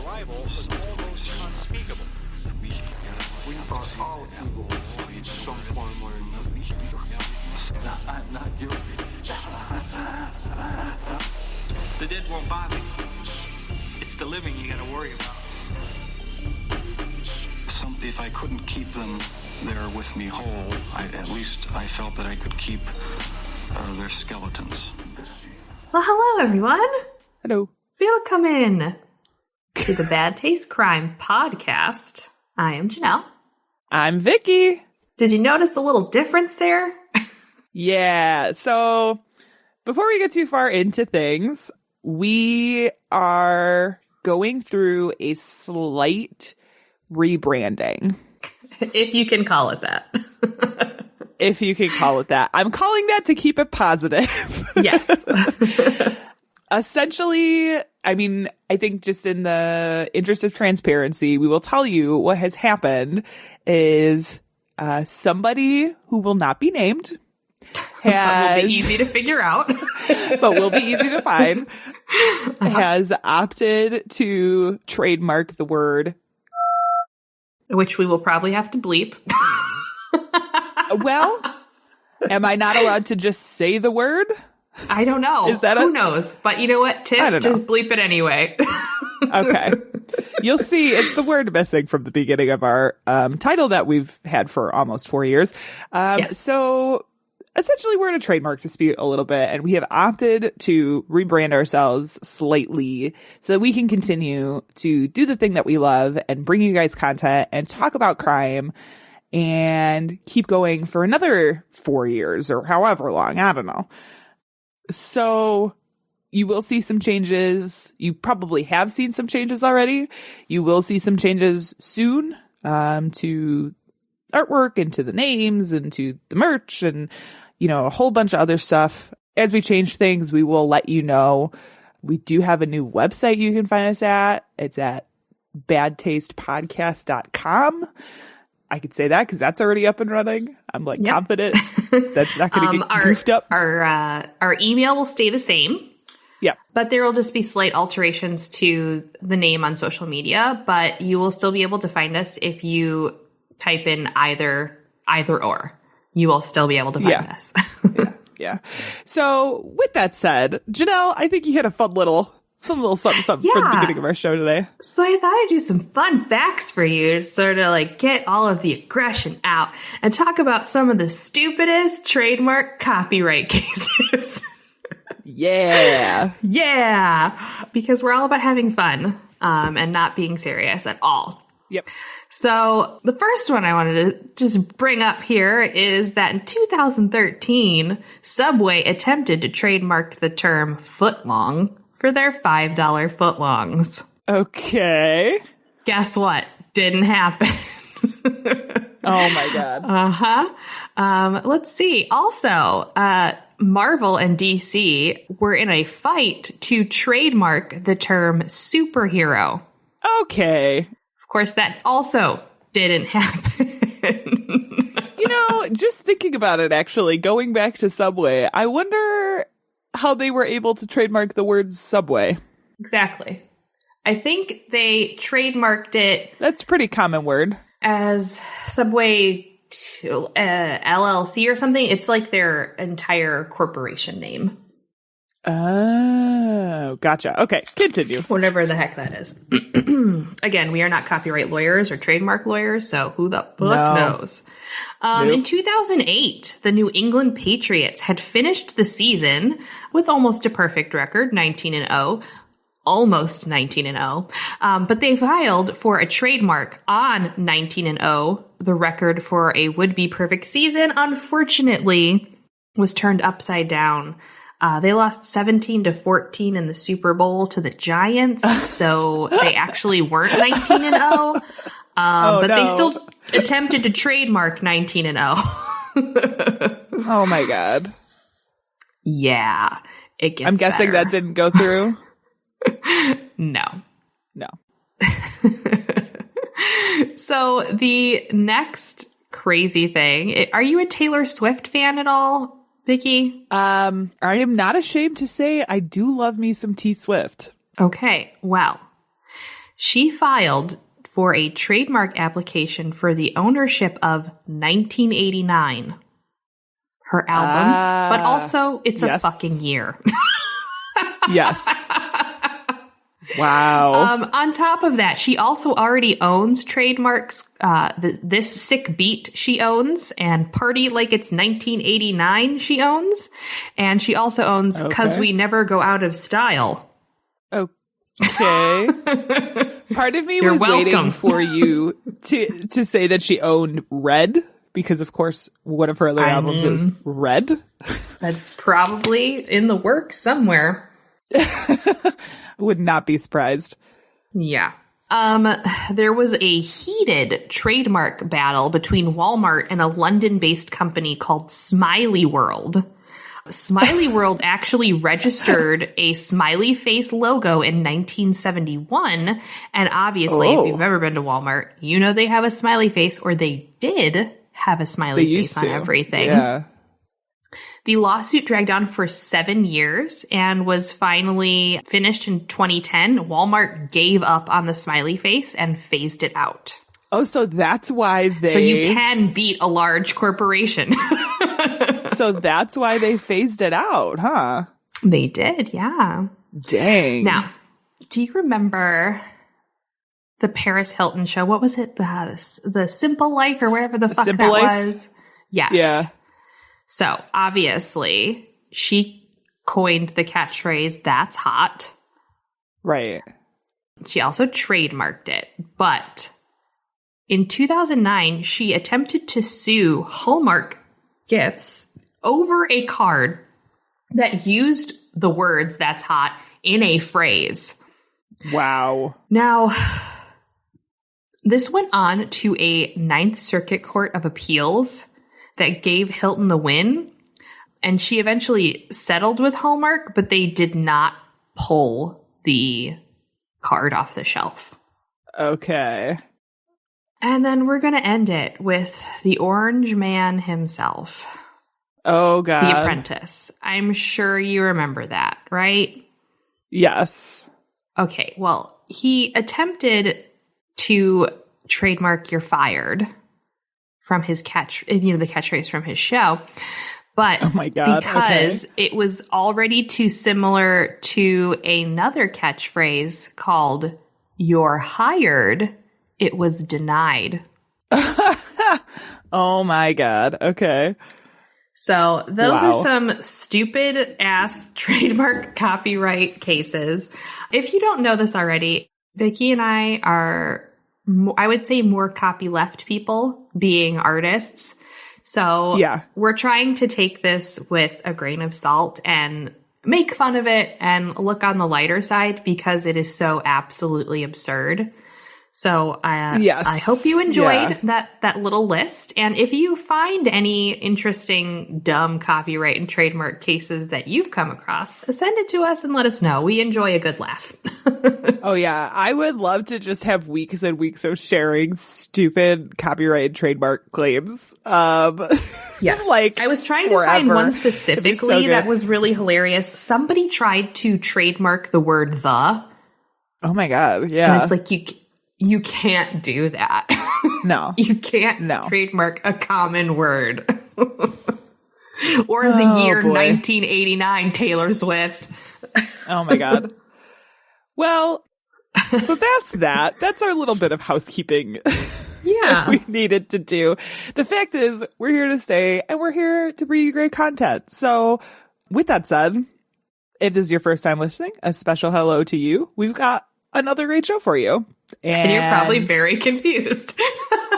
arrival was almost unspeakable. We are all evil in some form or another. I'm not guilty. The dead won't bother you. It's the living you gotta worry about. If I couldn't keep them there with me whole, at least I felt that I could keep their skeletons. Well, hello, everyone. Hello. Welcome in to the Bad Taste Crime podcast. I am Janelle. I'm Vicky. Did you notice a little difference there? Yeah. So before we get too far into things, we are going through a slight rebranding. If you can call it that. If you can call it that. I'm calling that to keep it positive. Yes. Essentially, I mean, I think just in the interest of transparency, we will tell you what has happened is somebody who will not be named will be easy to figure out. but will be easy to find, has opted to trademark the word, which we will probably have to bleep. Well, am I not allowed to just say the word? I don't know. Is that Who knows? But you know what, Tiff? Just bleep it anyway. Okay. You'll see it's the word missing from the beginning of our title that we've had for almost 4 years. Yes. So essentially we're in a trademark dispute a little bit, and we have opted to rebrand ourselves slightly so that we can continue to do the thing that we love and bring you guys content and talk about crime and keep going for another 4 years or however long. I don't know. So you will see some changes. You probably have seen some changes already. You will see some changes soon to artwork and to the names and to the merch and, you know, a whole bunch of other stuff. As we change things, we will let you know. We do have a new website you can find us at. It's at badtastepodcast.com. I could say that because that's already up and running. I'm confident that's not going to get goofed up. Our email will stay the same. Yeah. But there will just be slight alterations to the name on social media, but you will still be able to find us if you type in either or. You will still be able to find us. Yeah. So with that said, Janelle, I think you had a fun little something for the beginning of our show today. So I thought I'd do some fun facts for you to sort of like get all of the aggression out and talk about some of the stupidest trademark copyright cases. Yeah. Yeah. Because we're all about having fun and not being serious at all. Yep. So the first one I wanted to just bring up here is that in 2013, Subway attempted to trademark the term footlong for their $5 footlongs. Okay. Guess what? Didn't happen. Oh my God. Let's see. Also, Marvel and DC were in a fight to trademark the term superhero. Okay. Of course, that also didn't happen. You know, just thinking about it, actually, going back to Subway, I wonder how they were able to trademark the word Subway. Exactly. I think they trademarked it. That's a pretty common word. As Subway LLC or something. It's like their entire corporation name. Oh, gotcha. Okay, continue. Whatever the heck that is. Again, we are not copyright lawyers or trademark lawyers, so who the fuck knows? Nope. In 2008, the New England Patriots had finished the season with almost a perfect record, 19-0. Almost 19-0. But they filed for a trademark on 19-0. The record for a would-be perfect season, unfortunately, was turned upside down. They lost 17-14 in the Super Bowl to the Giants, so they actually weren't 19-0. They still attempted to trademark 19-0. Oh my God. Yeah, it gets I'm guessing better. that didn't go through. No. So So the next crazy thing, are you a Taylor Swift fan at all, Vicky? I am not ashamed to say I do love me some T Swift. Okay, well, She filed for a trademark application for the ownership of 1989, her album, but also it's a fucking year. Yes. Wow. On top of that, she also already owns trademarks. This Sick Beat she owns, and Party Like It's 1989 she owns, and she also owns Cause We Never Go Out of Style. Okay. Part of me was waiting for you to say that she owned Red, because of course one of her other albums is Red. That's probably in the works somewhere. Would not be surprised. Yeah. There was a heated trademark battle between Walmart and a London-based company called Smiley World. Smiley World actually registered a smiley face logo in 1971. And obviously, if you've ever been to Walmart, you know they have a smiley face, or they did have a smiley face on everything. Yeah. The lawsuit dragged on for 7 years and was finally finished in 2010. Walmart gave up on the smiley face and phased it out. Oh, so that's why they... So you can beat a large corporation. So that's why they phased it out, huh? They did, yeah. Dang. Now, do you remember the Paris Hilton show? What was it? The Simple Life or whatever the fuck that was? Yes. Yeah. So, obviously, she coined the catchphrase, "That's hot." Right. She also trademarked it. But in 2009, she attempted to sue Hallmark Gifts over a card that used the words "that's hot" in a phrase. Wow. Now, this went on to a Ninth Circuit Court of Appeals that gave Hilton the win, and she eventually settled with Hallmark, but they did not pull the card off the shelf. Okay. And then we're going to end it with the Orange Man himself. Oh, God. The Apprentice. I'm sure you remember that, right? Yes. Okay, well, he attempted to trademark "You're Fired" from his the catchphrase from his show. But oh my God, because it was already too similar to another catchphrase called "You're Hired," it was denied. Oh my God. Okay. So those are some stupid ass trademark copyright cases. If you don't know this already, Vicky and I are, I would say, more copyleft people, being artists. So we're trying to take this with a grain of salt and make fun of it and look on the lighter side, because it is so absolutely absurd. So I hope you enjoyed that little list. And if you find any interesting, dumb copyright and trademark cases that you've come across, send it to us and let us know. We enjoy a good laugh. Oh, yeah. I would love to just have weeks and weeks of sharing stupid copyright and trademark claims. Yes. Like, I was trying forever. to find one specifically so that was really hilarious. Somebody tried to trademark the word "the." Oh, my God. Yeah. And it's like, you can't do that. No. You can't trademark a common word. Or the year 1989 Taylor Swift. Oh my God. Well, so that's that. That's our little bit of housekeeping. Yeah. We needed to do. The fact is, we're here to stay, and we're here to bring you great content. So with that said, if this is your first time listening, a special hello to you. We've got another great show for you. And you're probably very confused.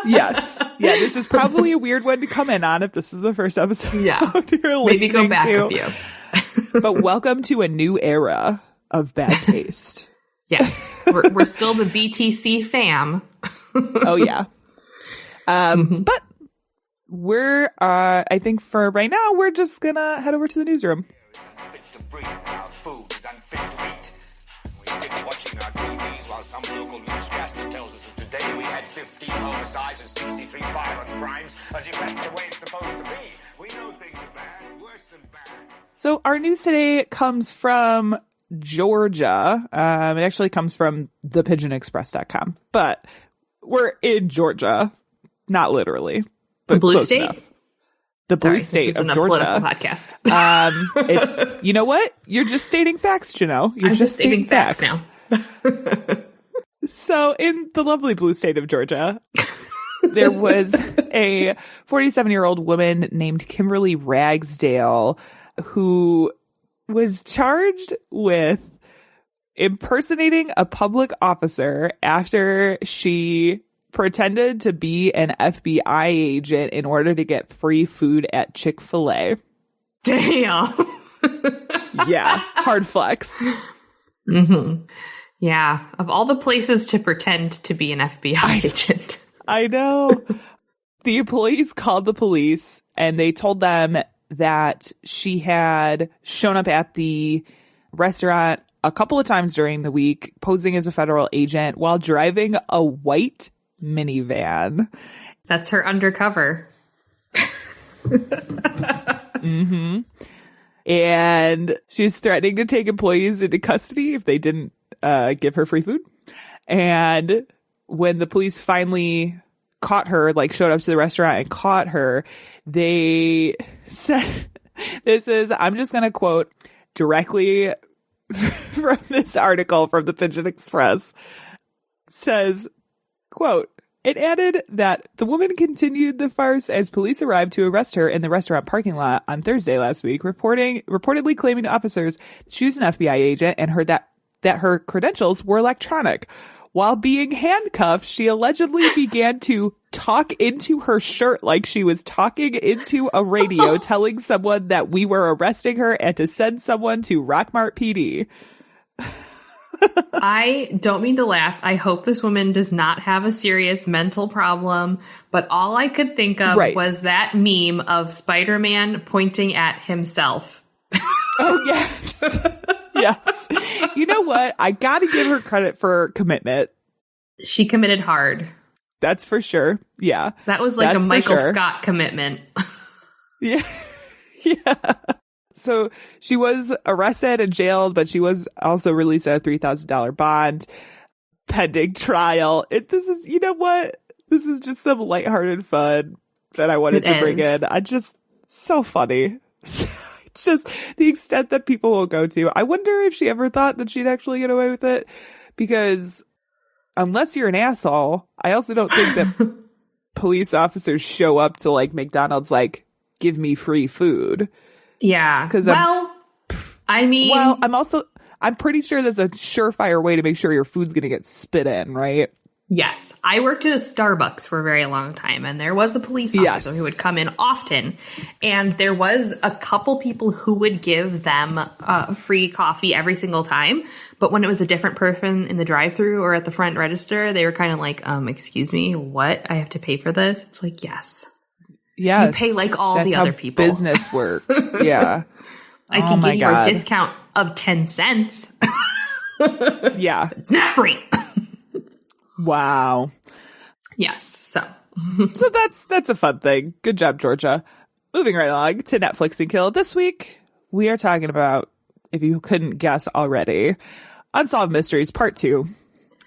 Yes. Yeah, this is probably a weird one to come in on if this is the first episode. Yeah. You're maybe go back to. a few. But welcome to a new era of bad taste. Yes. We're still the BTC fam. Oh, yeah. But we're, I think for right now, we're just going to head over to the newsroom. Fit to breathe, our food is unfit to eat. We sit watching our TVs while some local newscaster tells us that today we had 15 homicides and 63 violent crimes, as if that's the way it's supposed to be. We know things are bad, worse than bad. So our news today comes from Georgia. It actually comes from thepigeonexpress.com, but we're in Georgia, not literally, but the blue close state. enough. The blue Sorry, state this isn't of a Georgia. political podcast. It's, you know what? You're just stating facts, Janelle. You're I'm just stating facts now. So in the lovely blue state of Georgia, there was a 47-year-old woman named Kimberly Ragsdale who was charged with impersonating a public officer after she pretended to be an FBI agent in order to get free food at Chick-fil-A. Damn. Yeah, hard flex. Mm-hmm. Yeah, of all the places to pretend to be an FBI agent. I know. The employees called the police and they told them that she had shown up at the restaurant a couple of times during the week, posing as a federal agent while driving a white minivan. That's her undercover. Mm-hmm. And she's threatening to take employees into custody if they didn't give her free food. And when the police finally caught her, like showed up to the restaurant and caught her, they said, I'm just going to quote directly from this article from the Pigeon Express, says, quote, it added that the woman continued the farce as police arrived to arrest her in the restaurant parking lot on Thursday last week, reportedly claiming to officers she was an FBI agent and heard that her credentials were electronic. While being handcuffed, she allegedly began to talk into her shirt like she was talking into a radio, telling someone that we were arresting her and to send someone to Rockmart PD. I don't mean to laugh. I hope this woman does not have a serious mental problem, but all I could think of was that meme of Spider-Man pointing at himself. Oh, yes. Yes. You know what? I got to give her credit for commitment. She committed hard. That's for sure. Yeah. That was like a Michael Scott commitment. Yeah. Yeah. So she was arrested and jailed, but she was also released at a $3,000 bond pending trial. This is, you know what? This is just some lighthearted fun that I wanted to bring in. So funny. Just the extent that people will go to. I wonder if she ever thought that she'd actually get away with it, because unless you're an asshole, I also don't think that police officers show up to like McDonald's like, give me free food. Yeah. I'm pretty sure that's a surefire way to make sure your food's going to get spit in, right? Yes. I worked at a Starbucks for a very long time, and there was a police officer who would come in often, and there was a couple people who would give them free coffee every single time. But when it was a different person in the drive-thru or at the front register, they were kind of like, excuse me, what? I have to pay for this? It's like, yes. Yes. You pay like all the other people. Business works. Yeah. I can give you a discount of 10 cents. Yeah. It's not free. Wow. Yes. So that's a fun thing. Good job, Georgia. Moving right along to Netflix and Kill. This week, we are talking about, if you couldn't guess already, Unsolved Mysteries Part 2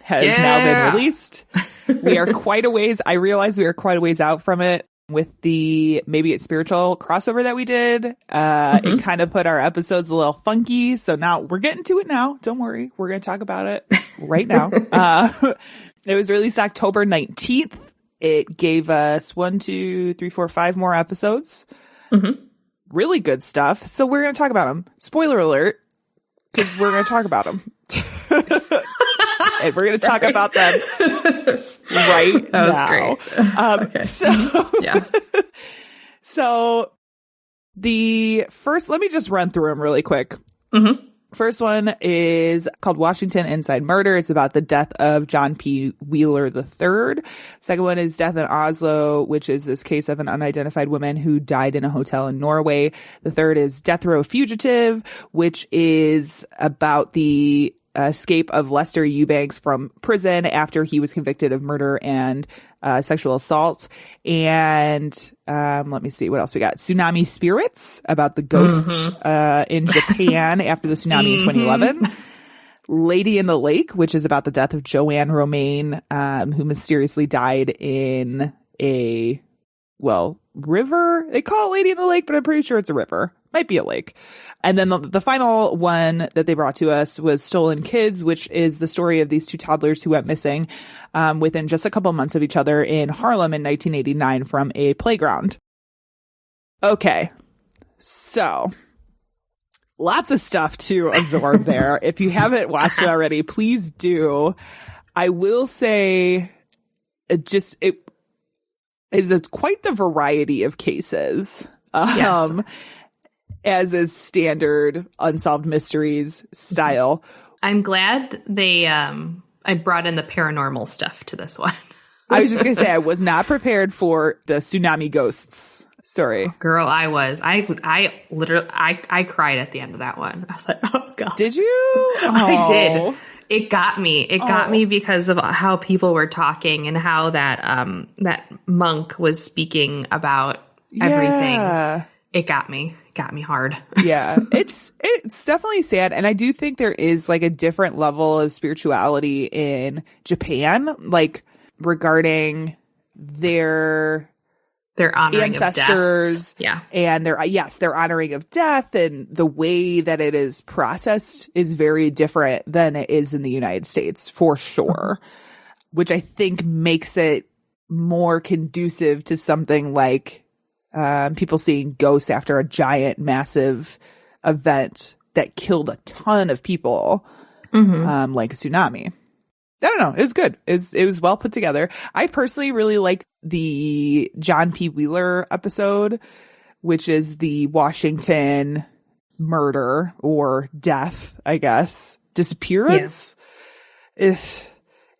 has now been released. We are quite a ways. I realize we are quite a ways out from it with the Maybe It's Spiritual crossover that we did. It kind of put our episodes a little funky. So now we're getting to it now. Don't worry. We're going to talk about it right now. It was released October 19th. It gave us 5 more episodes. Mm-hmm. Really good stuff. So we're going to talk about them. Spoiler alert, because we're going to talk about them. And we're going to talk about them right now. That was great. Okay. So the first, let me just run through them really quick. Mm-hmm. First one is called Washington Inside Murder. It's about the death of John P. Wheeler III. Second one is Death in Oslo, which is this case of an unidentified woman who died in a hotel in Norway. The third is Death Row Fugitive, which is about the escape of Lester Eubanks from prison after he was convicted of murder and sexual assault. And let me see what else we got. Tsunami Spirits, about the ghosts in Japan after the tsunami in 2011. Lady in the Lake, which is about the death of Joanne Romaine, who mysteriously died in a, river. They call it Lady in the Lake, but I'm pretty sure it's a river. Might be a lake. And then the final one that they brought to us was Stolen Kids, which is the story of these two toddlers who went missing within just a couple months of each other in Harlem in 1989 from a playground. Okay, so lots of stuff to absorb there. If you haven't watched it already, please do. I will say it is quite the variety of cases. Yes. As is standard Unsolved Mysteries style. I'm glad I brought in the paranormal stuff to this one. I was just going to say, I was not prepared for the tsunami ghosts story. Girl, I was. I literally cried at the end of that one. I was like, oh God. Did you? I did. It got me. It got me because of how people were talking and how that monk was speaking about everything. It got me. Got me hard. Yeah, it's definitely sad. And I do think there is like a different level of spirituality in Japan, like regarding their honoring ancestors. Of death. Yeah. And their honoring of death, and the way that it is processed is very different than it is in the United States, for sure, which I think makes it more conducive to something like people seeing ghosts after a giant, massive event that killed a ton of people, like a tsunami. I don't know. It was good. It was well put together. I personally really like the John P. Wheeler episode, which is the Washington murder or death, I guess. Disappearance. Yeah.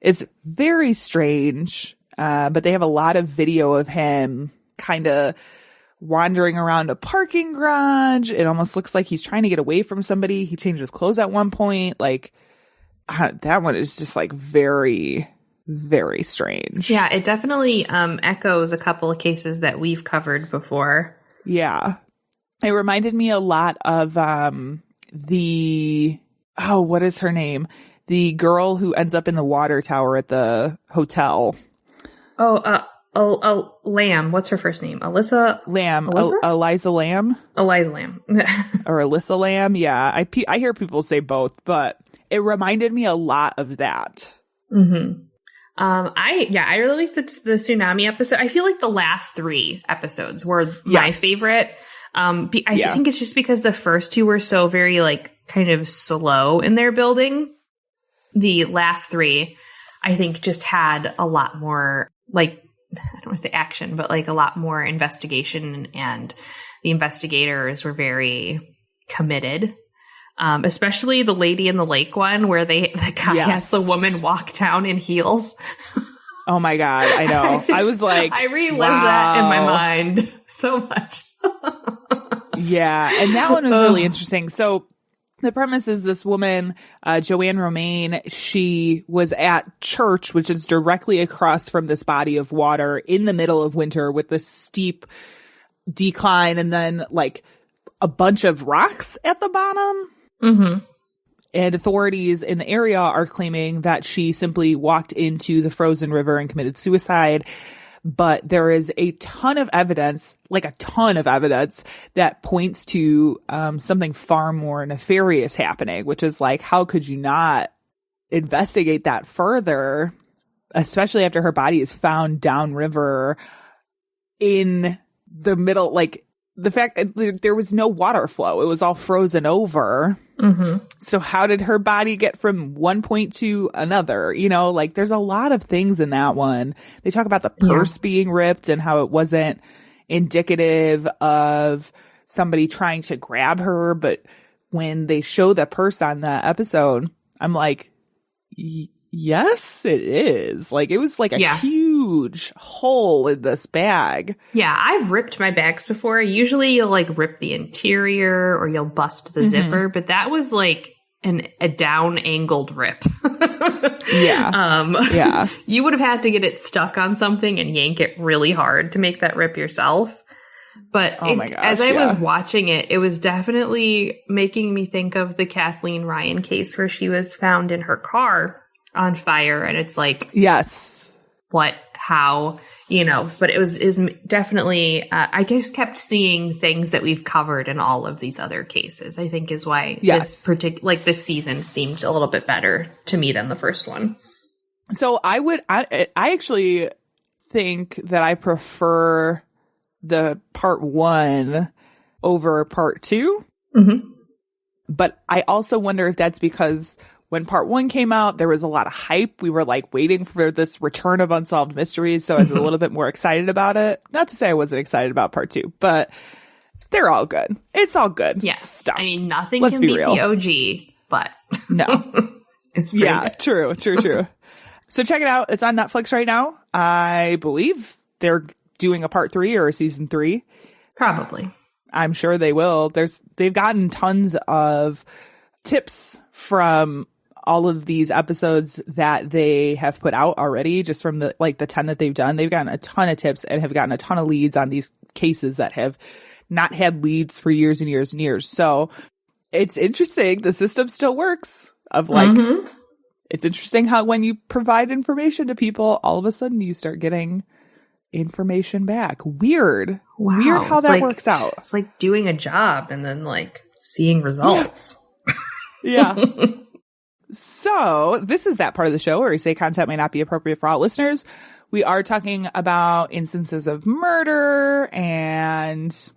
It's very strange, but they have a lot of video of him kind of wandering around a parking garage. It almost looks like he's trying to get away from somebody. He changed his clothes at one point. Like, that one is just like very, very strange. Yeah, it definitely echoes a couple of cases that we've covered before. Yeah. It reminded me a lot of what is her name? The girl who ends up in the water tower at the hotel. Lamb. What's her first name? Alyssa Lamb. Alyssa? Eliza Lamb. Eliza Lamb. Or Alyssa Lamb. Yeah. I hear people say both, but it reminded me a lot of that. Mm-hmm. I really like the tsunami episode. I feel like the last 3 episodes were my favorite. I think it's just because the first 2 were so very like kind of slow in their building. The last 3, I think, just had a lot more like, I don't want to say action, but like a lot more investigation, and the investigators were very committed. Especially the Lady in the Lake one, where the guy has the woman walk down in heels. Oh my God, I know. I was like, I relived that in my mind so much. Yeah, and that one was really interesting. So the premise is this woman, Joanne Romaine, she was at church, which is directly across from this body of water in the middle of winter with this steep decline and then like a bunch of rocks at the bottom. Mm-hmm. And authorities in the area are claiming that she simply walked into the frozen river and committed suicide. But there is a ton of evidence, that points to something far more nefarious happening, which is like, how could you not investigate that further, especially after her body is found downriver in the middle, like the fact that there was no water flow. It was all frozen over. Mm-hmm. So how did her body get from one point to another? You know, like there's a lot of things in that one. They talk about the purse being ripped and how it wasn't indicative of somebody trying to grab her. But when they show the purse on the episode, I'm like, yes, it is. Like it was like a huge hole in this bag. Yeah, I've ripped my bags before. Usually you'll like rip the interior or you'll bust the zipper, but that was like a down angled rip. Yeah. You would have had to get it stuck on something and yank it really hard to make that rip yourself. But as I was watching it, it was definitely making me think of the Kathleen Ryan case where she was found in her car on fire. And it's like, yes, what, how, but it was definitely, I just kept seeing things that we've covered in all of these other cases, I think is why this season seemed a little bit better to me than the first one. So I actually think that I prefer the part 1 over part 2. Mm-hmm. But I also wonder if that's because when part 1 came out, there was a lot of hype. We were like waiting for this return of Unsolved Mysteries. So I was a little bit more excited about it. Not to say I wasn't excited about part 2, but they're all good. It's all good. Yes. Stuff. I mean, nothing Let's can be beat real. the OG, but no. It's pretty good. True. So check it out. It's on Netflix right now. I believe they're doing a part 3 or a season 3. Probably. I'm sure they will. They've gotten tons of tips from all of these episodes that they have put out already, just from the 10 that they've done. They've gotten a ton of tips and have gotten a ton of leads on these cases that have not had leads for years and years and years. So it's interesting. The system still works of it's interesting how when you provide information to people, all of a sudden you start getting information back. Weird. Wow. Weird how that works out. It's like doing a job and then seeing results. Yeah. So this is that part of the show where we say content may not be appropriate for all listeners. We are talking about instances of murder and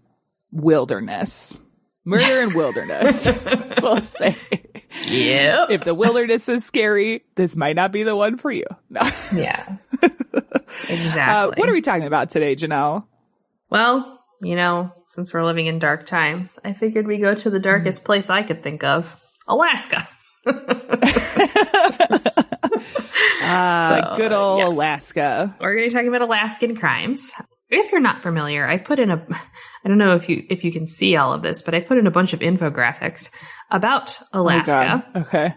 wilderness. Murder and wilderness. We'll say. Yeah. If the wilderness is scary, this might not be the one for you. No. Yeah. Exactly. What are we talking about today, Janelle? Well, since we're living in dark times, I figured we go to the darkest place I could think of, Alaska. Good old yes. Alaska. We're going to be talking about Alaskan crimes. If you're not familiar, I put in I don't know if you can see all of this, but I put in a bunch of infographics about Alaska. Oh,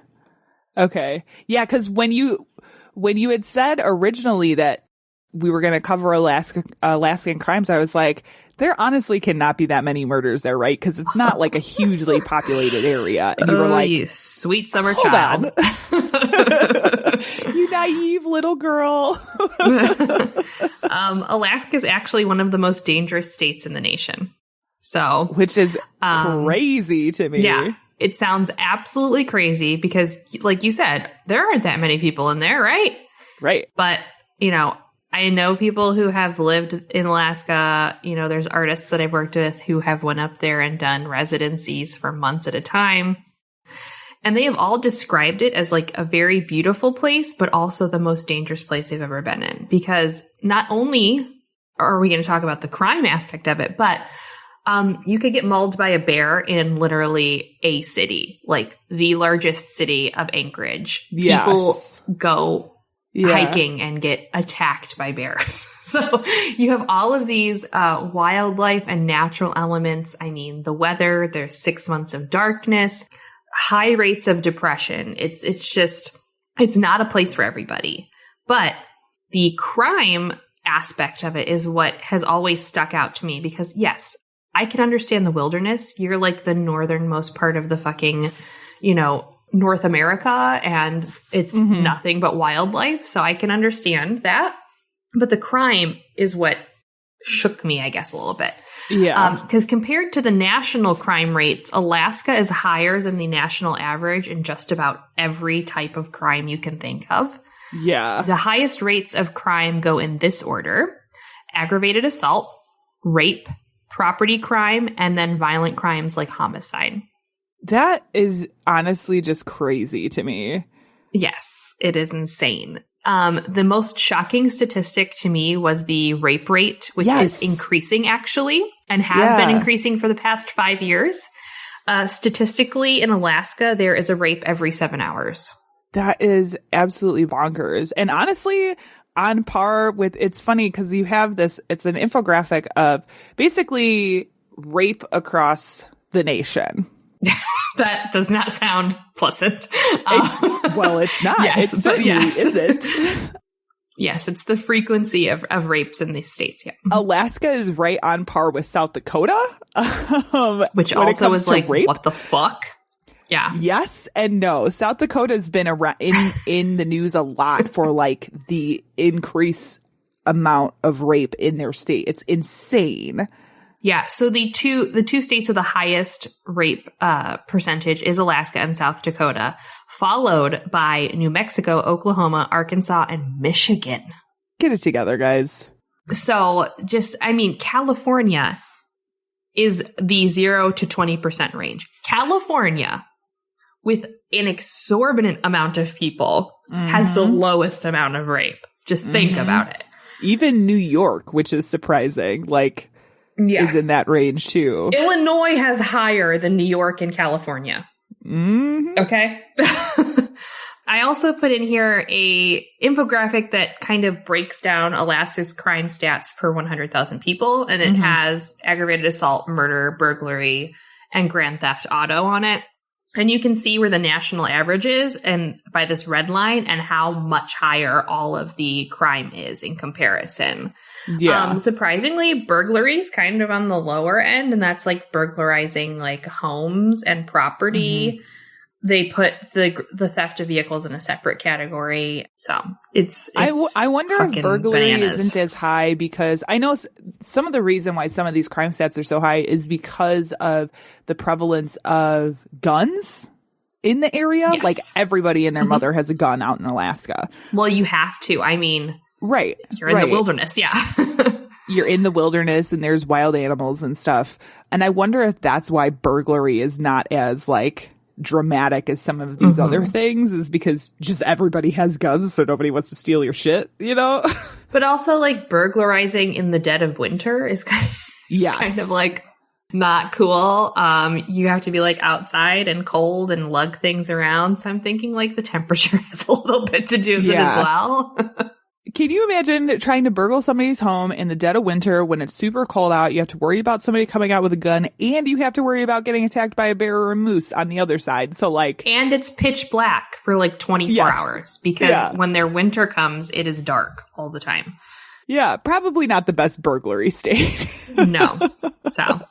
okay. Yeah, because when you had said originally that we were going to cover Alaskan crimes, I was like, there honestly cannot be that many murders there, right? Because it's not like a hugely populated area. And you were like, you sweet summer hold child. You naive little girl. Alaska is actually one of the most dangerous states in the nation. So, which is crazy to me. Yeah, it sounds absolutely crazy because, like you said, there aren't that many people in there, right? Right. But, I know people who have lived in Alaska. There's artists that I've worked with who have went up there and done residencies for months at a time. And they have all described it as a very beautiful place, but also the most dangerous place they've ever been in. Because not only are we going to talk about the crime aspect of it, but you could get mauled by a bear in literally a city, like the largest city of Anchorage. Yes. People go hiking and get attacked by bears. So you have all of these wildlife and natural elements. I mean, the weather, there's 6 months of darkness, high rates of depression. It's not a place for everybody. But the crime aspect of it is what has always stuck out to me because, yes, I can understand the wilderness. You're like the northernmost part of the fucking, North America, and it's nothing but wildlife. So I can understand that. But the crime is what shook me, I guess, a little bit. Yeah. Because compared to the national crime rates, Alaska is higher than the national average in just about every type of crime you can think of. Yeah. The highest rates of crime go in this order: aggravated assault, rape, property crime, and then violent crimes like homicide. That is honestly just crazy to me. Yes, it is insane. The most shocking statistic to me was the rape rate, which is increasing actually, and has been increasing for the past 5 years. Statistically, in Alaska, there is a rape every 7 hours. That is absolutely bonkers. And honestly, on par with, it's funny because you have this, it's an infographic of basically rape across the nation. That does not sound pleasant. Well, it's not. Yes, it certainly isn't. Yes, it's the frequency of rapes in these states. Yeah, Alaska is right on par with South Dakota, which also is like, rape. What the fuck? Yeah. Yes and no. South Dakota has been around in the news a lot for like the increase amount of rape in their state. It's insane. Yeah. So the two states with the highest rape percentage is Alaska and South Dakota, followed by New Mexico, Oklahoma, Arkansas, and Michigan. Get it together, guys. So California is the 0 to 20% range. California, with an exorbitant amount of people, has the lowest amount of rape. Just think about it. Even New York, which is surprising, is in that range too. Illinois has higher than New York and California. Okay. I also put in here a infographic that kind of breaks down Alaska's crime stats per 100,000 people, and it has aggravated assault, murder, burglary, and grand theft auto on it. And you can see where the national average is, and by this red line, and how much higher all of the crime is in comparison. Yeah. Surprisingly, burglary is kind of on the lower end, and that's like burglarizing like homes and property. They put the theft of vehicles in a separate category. So it's I wonder if burglary isn't as high, because I know some of the reason why some of these crime stats are so high is because of the prevalence of guns in the area. Yes. Like everybody and their mother has a gun out in Alaska. Well, you have to. I mean, right. You're in the wilderness. Yeah. You're in the wilderness and there's wild animals and stuff. And I wonder if that's why burglary is not as dramatic as some of these other things, is because just everybody has guns, so nobody wants to steal your shit, you know? But also burglarizing in the dead of winter is kind of not cool. You have to be outside and cold and lug things around. So I'm thinking the temperature has a little bit to do with it as well. Can you imagine trying to burgle somebody's home in the dead of winter when it's super cold out? You have to worry about somebody coming out with a gun, and you have to worry about getting attacked by a bear or a moose on the other side. So and it's pitch black for 24 hours, because when their winter comes, it is dark all the time. Yeah, probably not the best burglary state. No. So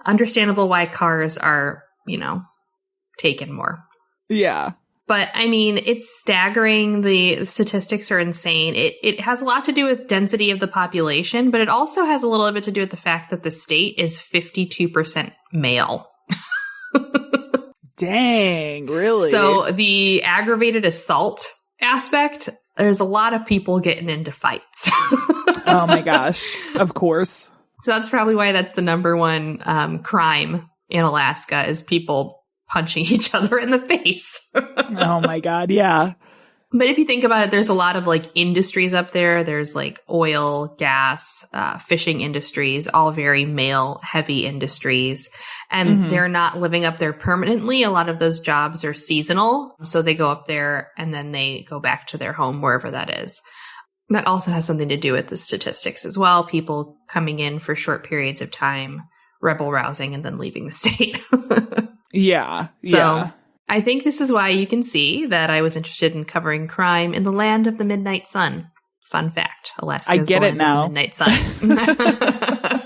understandable why cars are, taken more. Yeah. But it's staggering. The statistics are insane. It has a lot to do with density of the population, but it also has a little bit to do with the fact that the state is 52% male. Dang, really? So the aggravated assault aspect, there's a lot of people getting into fights. Oh my gosh. Of course. So that's probably why that's the number one crime in Alaska, is people punching each other in the face. Oh my God. Yeah. But if you think about it, there's a lot of industries up there. There's oil, gas, fishing industries, all very male heavy industries. And they're not living up there permanently. A lot of those jobs are seasonal. So they go up there and then they go back to their home, wherever that is. That also has something to do with the statistics as well. People coming in for short periods of time, rebel rousing, and then leaving the state. Yeah. So I think this is why you can see that I was interested in covering crime in the land of the midnight sun. Fun fact. Alaska is the land of the midnight sun.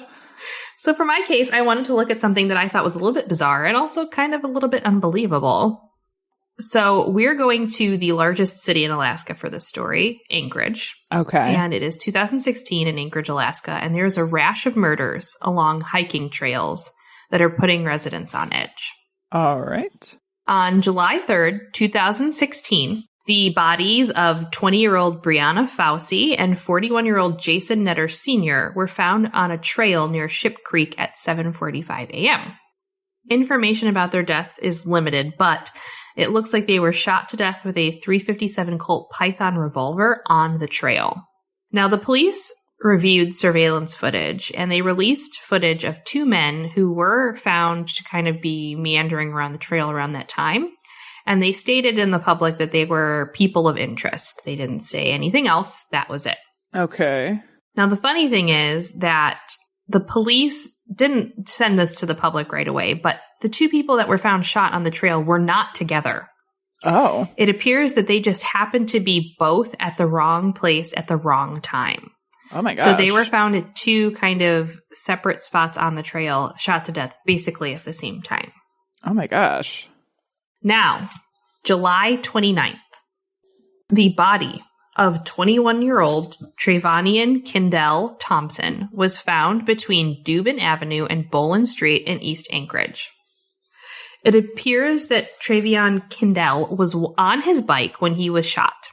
So for my case, I wanted to look at something that I thought was a little bit bizarre and also kind of a little bit unbelievable. So we're going to the largest city in Alaska for this story, Anchorage. Okay. And it is 2016 in Anchorage, Alaska. And there's a rash of murders along hiking trails that are putting residents on edge. All right. On July 3rd, 2016, the bodies of 20-year-old Brianna Fauci and 41-year-old Jason Netter Sr. were found on a trail near Ship Creek at 7:45 a.m. Information about their death is limited, but it looks like they were shot to death with a .357 Colt Python revolver on the trail. Now, the police reviewed surveillance footage, and they released footage of two men who were found to kind of be meandering around the trail around that time. And they stated in the public that they were people of interest. They didn't say anything else. That was it. Okay. Now, the funny thing is that the police didn't send this to the public right away, but the two people that were found shot on the trail were not together. Oh. It appears that they just happened to be both at the wrong place at the wrong time. Oh my gosh. So they were found at two kind of separate spots on the trail, shot to death basically at the same time. Oh my gosh. Now, July 29th, the body of 21-year-old Trayvonian Kendall Thompson was found between Dubin Avenue and Boland Street in East Anchorage. It appears that Travion Kendall was on his bike when he was shot.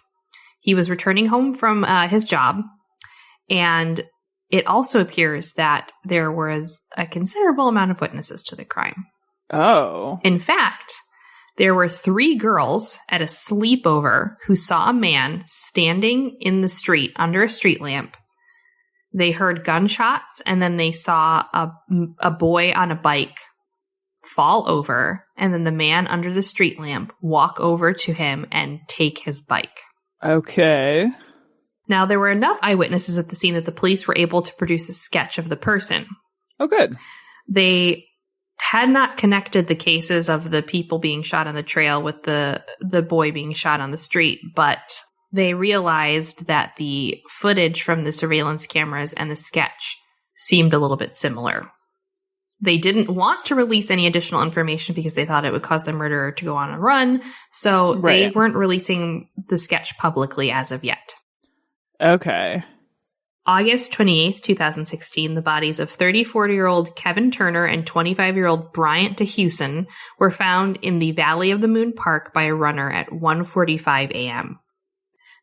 He was returning home from his job, and it also appears that there was a considerable amount of witnesses to the crime. Oh. In fact, there were 3 girls at a sleepover who saw a man standing in the street under a street lamp. They heard gunshots, and then they saw a boy on a bike fall over, and then the man under the street lamp walk over to him and take his bike. Okay. Now, there were enough eyewitnesses at the scene that the police were able to produce a sketch of the person. Oh, good. They had not connected the cases of the people being shot on the trail with the boy being shot on the street, but they realized that the footage from the surveillance cameras and the sketch seemed a little bit similar. They didn't want to release any additional information because they thought it would cause the murderer to go on a run, so they weren't releasing the sketch publicly as of yet. Okay. August 28th, 2016, the bodies of 34-year-old Kevin Turner and 25-year-old Bryant DeHuson were found in the Valley of the Moon Park by a runner at 1:45 a.m.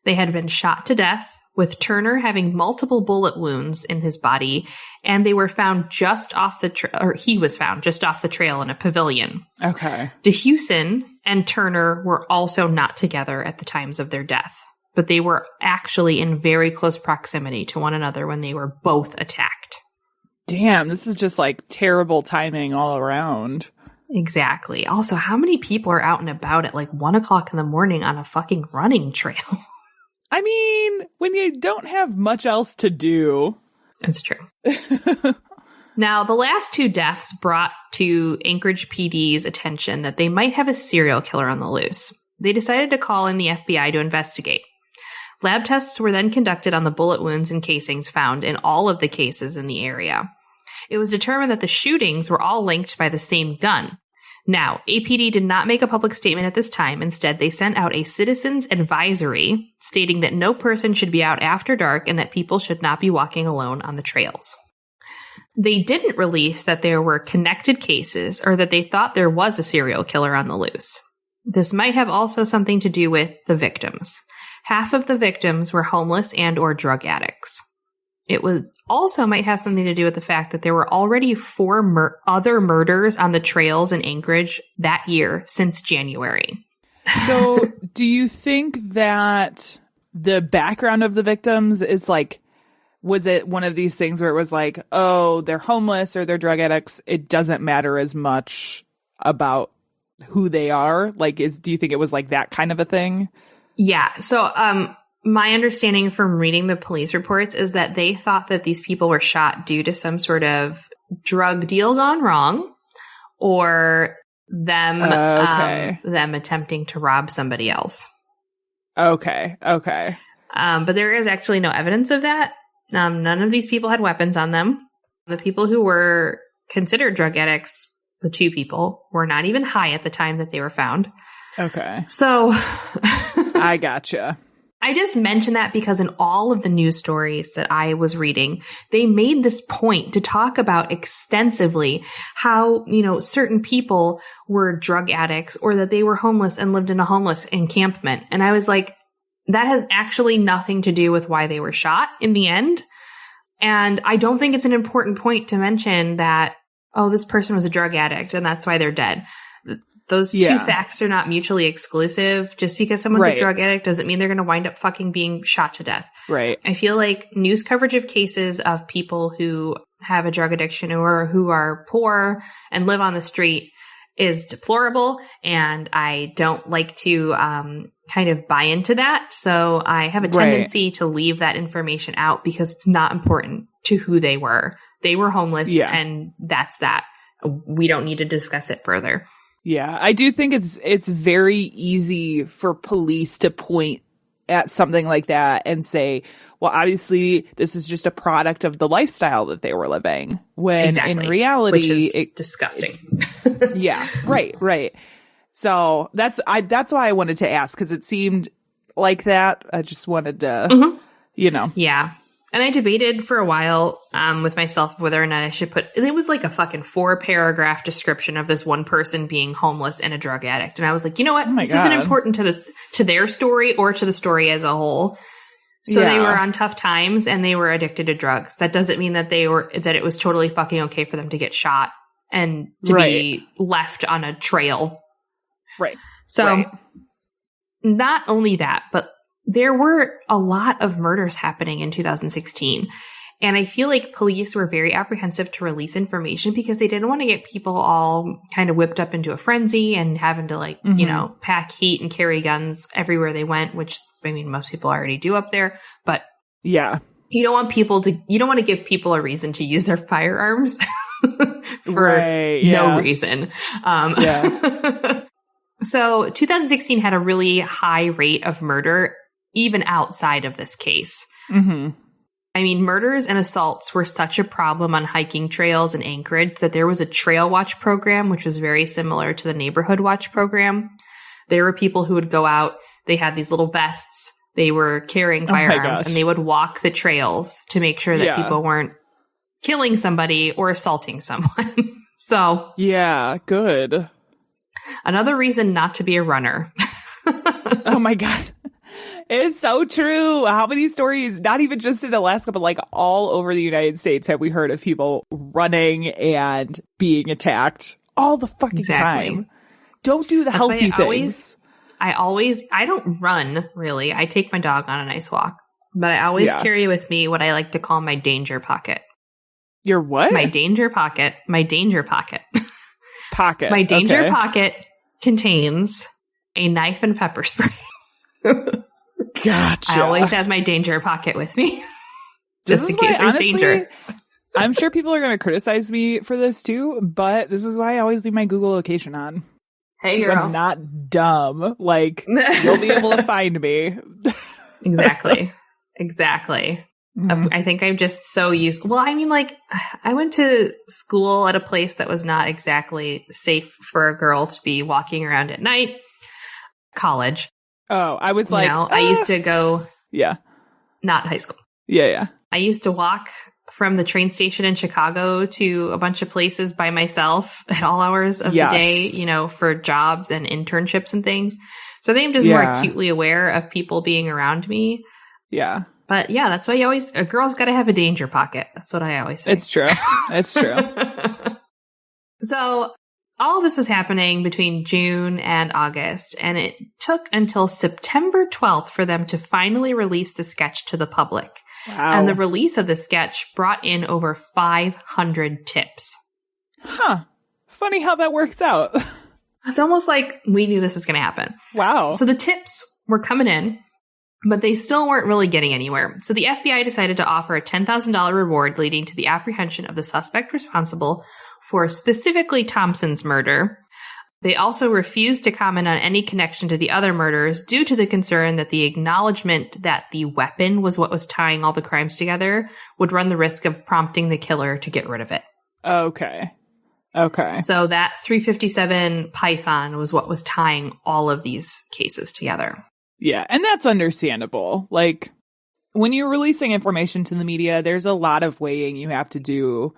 They had been shot to death, with Turner having multiple bullet wounds in his body, and they were found just off the he was found just off the trail in a pavilion. Okay. DeHuson and Turner were also not together at the times of their death, but they were actually in very close proximity to one another when they were both attacked. Damn, this is just like terrible timing all around. Exactly. Also, how many people are out and about at like 1 o'clock in the morning on a fucking running trail? I mean, when you don't have much else to do. That's true. Now, the last 2 deaths brought to Anchorage PD's attention that they might have a serial killer on the loose. They decided to call in the FBI to investigate. Lab tests were then conducted on the bullet wounds and casings found in all of the cases in the area. It was determined that the shootings were all linked by the same gun. Now, APD did not make a public statement at this time. Instead, they sent out a citizens advisory stating that no person should be out after dark and that people should not be walking alone on the trails. They didn't release that there were connected cases or that they thought there was a serial killer on the loose. This might have also something to do with the victims. Half of the victims were homeless and or drug addicts. It was also might have something to do with the fact that there were already 4 other murders on the trails in Anchorage that year since January. So do you think that the background of the victims is like, was it one of these things where it was like, oh, they're homeless or they're drug addicts? It doesn't matter as much about who they are. Like, do you think it was like that kind of a thing? Yeah. So, my understanding from reading the police reports is that they thought that these people were shot due to some sort of drug deal gone wrong or them attempting to rob somebody else. Okay. But there is actually no evidence of that. None of these people had weapons on them. The people who were considered drug addicts, the 2 people, were not even high at the time that they were found. Okay. So I gotcha. I just mentioned that because in all of the news stories that I was reading, they made this point to talk about extensively how, certain people were drug addicts or that they were homeless and lived in a homeless encampment. And I was like, that has actually nothing to do with why they were shot in the end. And I don't think it's an important point to mention that, oh, this person was a drug addict and that's why they're dead. Those 2 facts are not mutually exclusive. Just because someone's a drug addict doesn't mean they're going to wind up fucking being shot to death. Right. I feel like news coverage of cases of people who have a drug addiction or who are poor and live on the street is deplorable. And I don't like to kind of buy into that. So I have a tendency to leave that information out because it's not important to who they were. They were homeless and that's that. We don't need to discuss it further. Yeah, I do think it's very easy for police to point at something like that and say, well, obviously this is just a product of the lifestyle that they were living. When in reality, which is disgusting. Yeah, right. So that's why I wanted to ask, because it seemed like that. I just wanted to, Yeah. And I debated for a while with myself whether or not I should it was like a fucking 4-paragraph description of this one person being homeless and a drug addict. And I was like, you know what? This isn't important to their story or to the story as a whole. So they were on tough times and they were addicted to drugs. That doesn't mean that that it was totally fucking okay for them to get shot and to be left on a trail. Right. So not only that, but there were a lot of murders happening in 2016. And I feel like police were very apprehensive to release information because they didn't want to get people all kind of whipped up into a frenzy and having to pack heat and carry guns everywhere they went, which I mean, most people already do up there. But yeah, you don't want to give people a reason to use their firearms for no reason. So 2016 had a really high rate of murder, even outside of this case. Mm-hmm. I mean, murders and assaults were such a problem on hiking trails in Anchorage that there was a trail watch program, which was very similar to the neighborhood watch program. There were people who would go out. They had these little vests. They were carrying firearms and they would walk the trails to make sure that people weren't killing somebody or assaulting someone. So yeah, good. Another reason not to be a runner. Oh my God. It's so true. How many stories, not even just in Alaska, but like all over the United States, have we heard of people running and being attacked all the fucking time? Don't do the healthy things. I don't run, really. I take my dog on a nice walk. But I always carry with me what I like to call my danger pocket. Your what? My danger pocket. My danger pocket. Pocket. My danger pocket contains a knife and pepper spray. Gotcha. I always have my danger pocket with me. Just in case there's danger. I'm sure people are going to criticize me for this too, but this is why I always leave my Google location on. Hey, girl. I'm not dumb. Like, you'll be able to find me. Exactly. Mm-hmm. I think I'm just so used. Well, I mean, like, I went to school at a place that was not exactly safe for a girl to be walking around at night. College. Oh, I was like, I used to go. Yeah. Not high school. Yeah. I used to walk from the train station in Chicago to a bunch of places by myself at all hours of the day, for jobs and internships and things. So I think I'm just more acutely aware of people being around me. Yeah. But yeah, that's why a girl's got to have a danger pocket. That's what I always say. It's true. It's true. So all of this was happening between June and August, and it took until September 12th for them to finally release the sketch to the public. Wow. And the release of the sketch brought in over 500 tips. Huh. Funny how that works out. It's almost like we knew this was going to happen. Wow. So the tips were coming in, but they still weren't really getting anywhere. So the FBI decided to offer a $10,000 reward leading to the apprehension of the suspect responsible for specifically Thompson's murder. They also refused to comment on any connection to the other murders due to the concern that the acknowledgement that the weapon was what was tying all the crimes together would run the risk of prompting the killer to get rid of it. Okay. So that .357 Python was what was tying all of these cases together. Yeah, and that's understandable. Like, when you're releasing information to the media, there's a lot of weighing you have to do,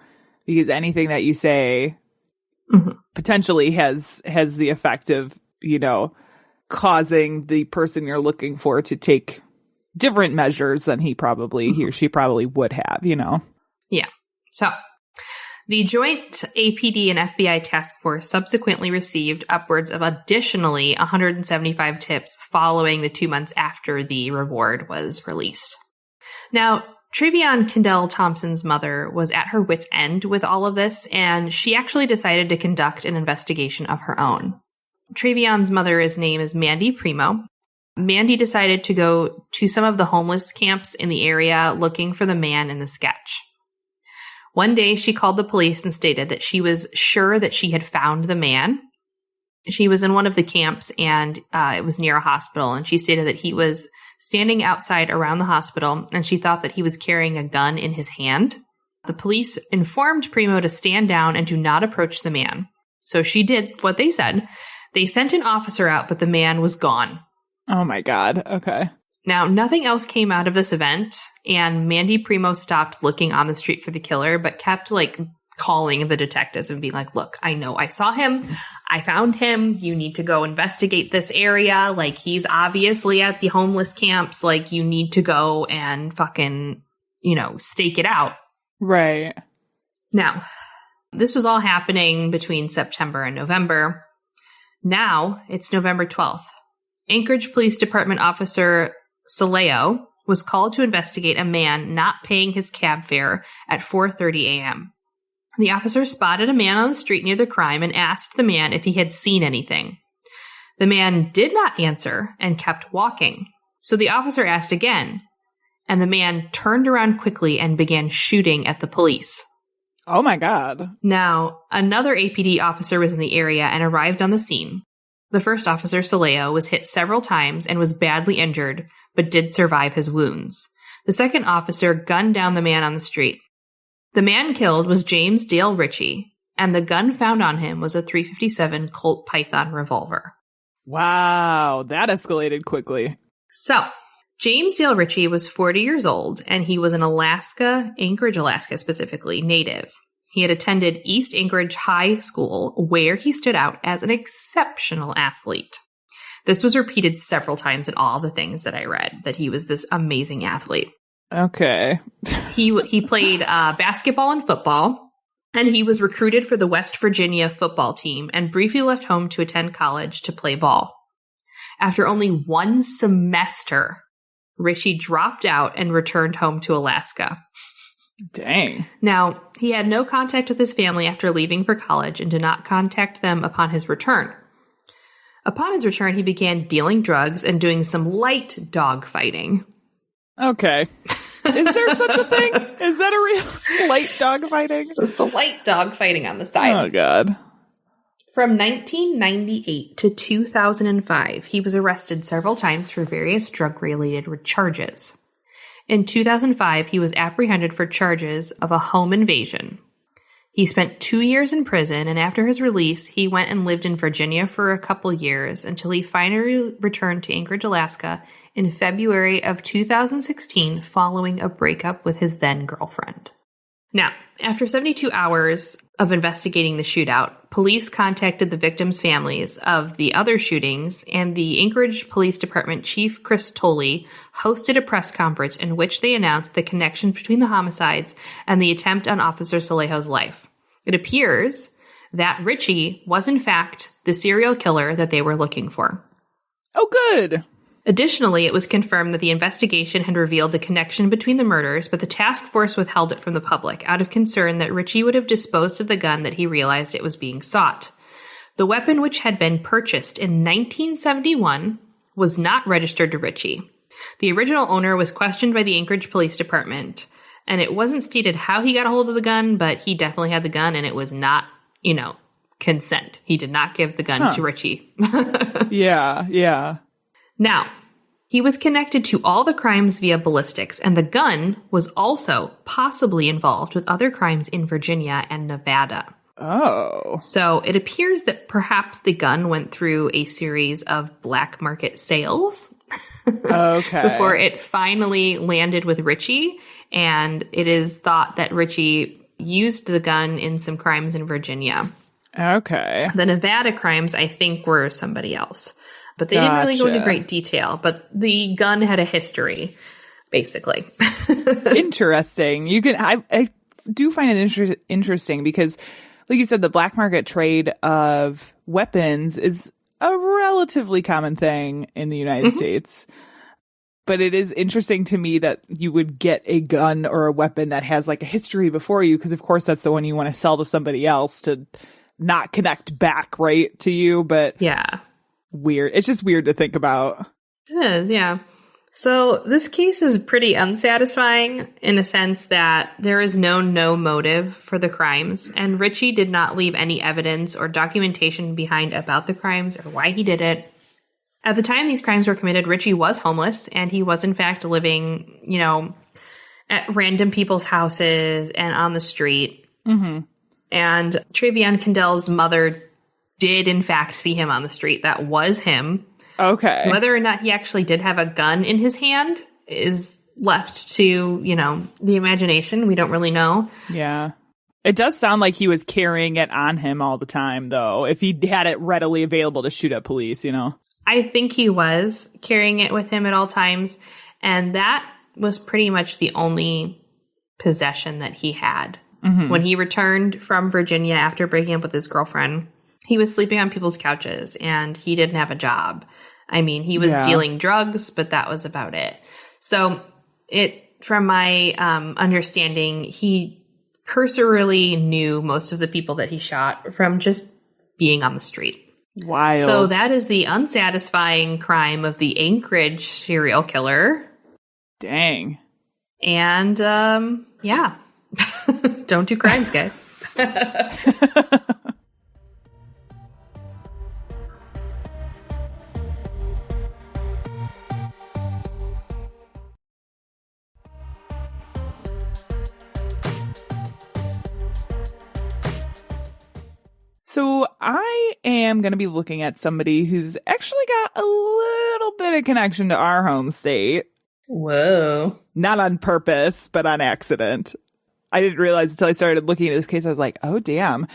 because anything that you say potentially has the effect of, causing the person you're looking for to take different measures than he or she probably would have, Yeah. So the joint APD and FBI task force subsequently received upwards of additionally 175 tips following the 2 months after the reward was released. Now, Trevion Kendall Thompson's mother was at her wit's end with all of this, and she actually decided to conduct an investigation of her own. Trevion's mother's name is Mandy Primo. Mandy decided to go to some of the homeless camps in the area looking for the man in the sketch. One day, she called the police and stated that she was sure that she had found the man. She was in one of the camps, and it was near a hospital, and she stated that he was standing outside around the hospital, and she thought that he was carrying a gun in his hand. The police informed Primo to stand down and do not approach the man. So she did what they said. They sent an officer out, but the man was gone. Oh my God. Okay. Now, nothing else came out of this event, and Mandy Primo stopped looking on the street for the killer, but kept, calling the detectives and being like, look, I know I saw him. I found him. You need to go investigate this area. He's obviously at the homeless camps. You need to go and fucking, stake it out. Right. Now, this was all happening between September and November. Now, it's November 12th. Anchorage Police Department Officer Saleo was called to investigate a man not paying his cab fare at 4:30 a.m. The officer spotted a man on the street near the crime and asked the man if he had seen anything. The man did not answer and kept walking. So the officer asked again, and the man turned around quickly and began shooting at the police. Oh my God. Now, another APD officer was in the area and arrived on the scene. The first officer, Saleo, was hit several times and was badly injured, but did survive his wounds. The second officer gunned down the man on the street. The man killed was James Dale Ritchie, and the gun found on him was a .357 Colt Python revolver. Wow, that escalated quickly. So, James Dale Ritchie was 40 years old, and he was an Anchorage, Alaska specifically, native. He had attended East Anchorage High School, where he stood out as an exceptional athlete. This was repeated several times in all the things that I read, that he was this amazing athlete. Okay. He played basketball and football, and he was recruited for the West Virginia football team and briefly left home to attend college to play ball. After only one semester, Ritchie dropped out and returned home to Alaska. Dang. Now, he had no contact with his family after leaving for college and did not contact them upon his return. Upon his return, he began dealing drugs and doing some light dog fighting. Okay. Is there such a thing? Is that a real light dog fighting? So light dog fighting on the side. Oh, God. From 1998 to 2005, he was arrested several times for various drug-related charges. In 2005, he was apprehended for charges of a home invasion. He spent 2 years in prison, and after his release, he went and lived in Virginia for a couple years until he finally returned to Anchorage, Alaska in February of 2016 following a breakup with his then-girlfriend. Now, after 72 hours of investigating the shootout, police contacted the victims' families of the other shootings, and the Anchorage Police Department Chief Chris Tolley hosted a press conference in which they announced the connection between the homicides and the attempt on Officer Salejo's life. It appears that Ritchie was, in fact, the serial killer that they were looking for. Oh, good. Additionally, it was confirmed that the investigation had revealed the connection between the murders, but the task force withheld it from the public out of concern that Ritchie would have disposed of the gun that he realized it was being sought. The weapon, which had been purchased in 1971, was not registered to Ritchie. The original owner was questioned by the Anchorage Police Department, and it wasn't stated how he got a hold of the gun, but he definitely had the gun, and it was not, consent. He did not give the gun to Ritchie. Yeah. Now, he was connected to all the crimes via ballistics, and the gun was also possibly involved with other crimes in Virginia and Nevada. Oh. So it appears that perhaps the gun went through a series of black market sales. Okay. Before it finally landed with Ritchie, and it is thought that Ritchie used the gun in some crimes in Virginia. Okay. The Nevada crimes, I think, were somebody else. But they didn't really go into great detail. But the gun had a history, basically. Interesting. I do find it interesting because, like you said, the black market trade of weapons is a relatively common thing in the United States. But it is interesting to me that you would get a gun or a weapon that has like a history before you, because of course that's the one you want to sell to somebody else to not connect back right to you. But yeah. Weird. It's just weird to think about. It is, yeah. So this case is pretty unsatisfying in a sense that there is no motive for the crimes, and Richie did not leave any evidence or documentation behind about the crimes or why he did it. At the time these crimes were committed, Richie was homeless, and he was in fact living, at random people's houses and on the street. Mm-hmm. And Travion Kendall's mother did in fact see him on the street. That was him. Okay. Whether or not he actually did have a gun in his hand is left to, the imagination. We don't really know. Yeah. It does sound like he was carrying it on him all the time, though, if he had it readily available to shoot at police, I think he was carrying it with him at all times. And that was pretty much the only possession that he had. Mm-hmm. When he returned from Virginia after breaking up with his girlfriend, he was sleeping on people's couches and he didn't have a job. I mean, he was dealing drugs, but that was about it. So from my understanding, he cursorily knew most of the people that he shot from just being on the street. Wild. So that is the unsatisfying crime of the Anchorage serial killer. Dang. And, yeah. Don't do crimes, guys. So I am going to be looking at somebody who's actually got a little bit of connection to our home state. Whoa. Not on purpose, but on accident. I didn't realize until I started looking at this case, I was like, oh, damn.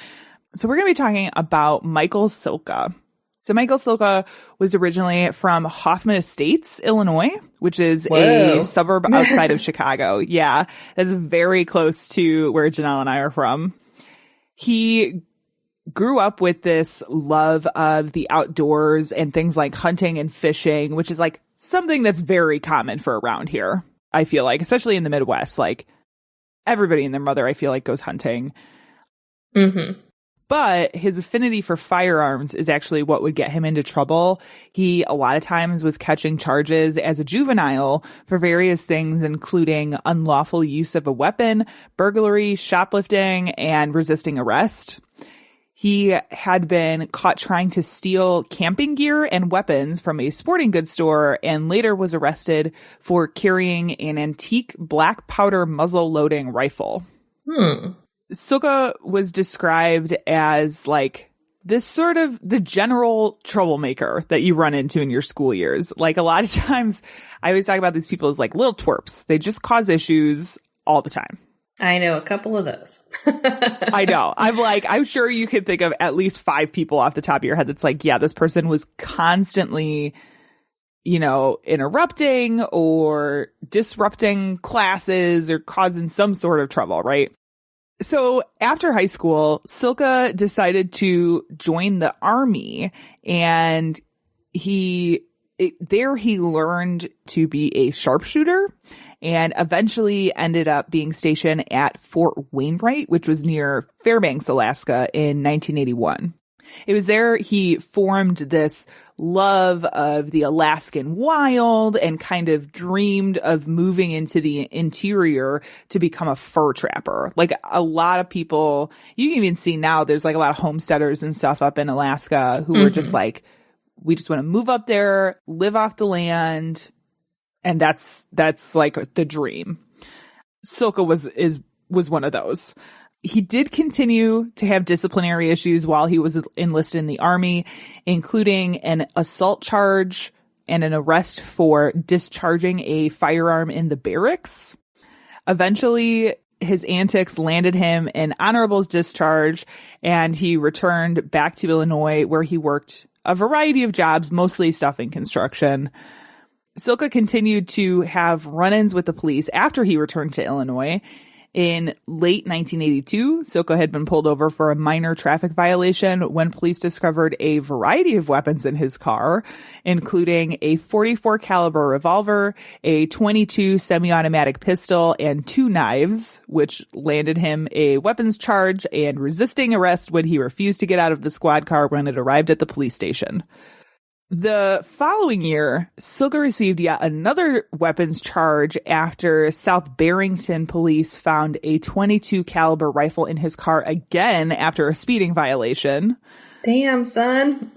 So we're going to be talking about Michael Silka. So Michael Silka was originally from Hoffman Estates, Illinois, which is a suburb outside of Chicago. Yeah, that's very close to where Janelle and I are from. He grew up with this love of the outdoors and things like hunting and fishing, which is like something that's very common for around here. I feel like, especially in the Midwest, like everybody and their mother, I feel like, goes hunting. Mm-hmm. But his affinity for firearms is actually what would get him into trouble. He, a lot of times, was catching charges as a juvenile for various things, including unlawful use of a weapon, burglary, shoplifting, and resisting arrest. He had been caught trying to steal camping gear and weapons from a sporting goods store and later was arrested for carrying an antique black powder muzzle loading rifle. Silka was described as like this sort of the general troublemaker that you run into in your school years. Like a lot of times I always talk about these people as like little twerps. They just cause issues all the time. I know a couple of those. I know. I'm sure you could think of at least 5 people off the top of your head that's like, yeah, this person was constantly, interrupting or disrupting classes or causing some sort of trouble, right? So after high school, Silka decided to join the Army, and he learned to be a sharpshooter and eventually ended up being stationed at Fort Wainwright, which was near Fairbanks, Alaska, in 1981. It was there he formed this love of the Alaskan wild and kind of dreamed of moving into the interior to become a fur trapper. Like a lot of people, you can even see now there's like a lot of homesteaders and stuff up in Alaska who were just like, we just want to move up there, live off the land. And that's like the dream. Silka was one of those. He did continue to have disciplinary issues while he was enlisted in the Army, including an assault charge and an arrest for discharging a firearm in the barracks. Eventually, his antics landed him an honorable discharge, and he returned back to Illinois, where he worked a variety of jobs, mostly stuff in construction. Silka continued to have run-ins with the police after he returned to Illinois. In late 1982, Silka had been pulled over for a minor traffic violation when police discovered a variety of weapons in his car, including a .44 caliber revolver, a .22 semi-automatic pistol, and 2 knives, which landed him a weapons charge and resisting arrest when he refused to get out of the squad car when it arrived at the police station. The following year, Silka received yet another weapons charge after South Barrington police found a .22 caliber rifle in his car again after a speeding violation. Damn, son.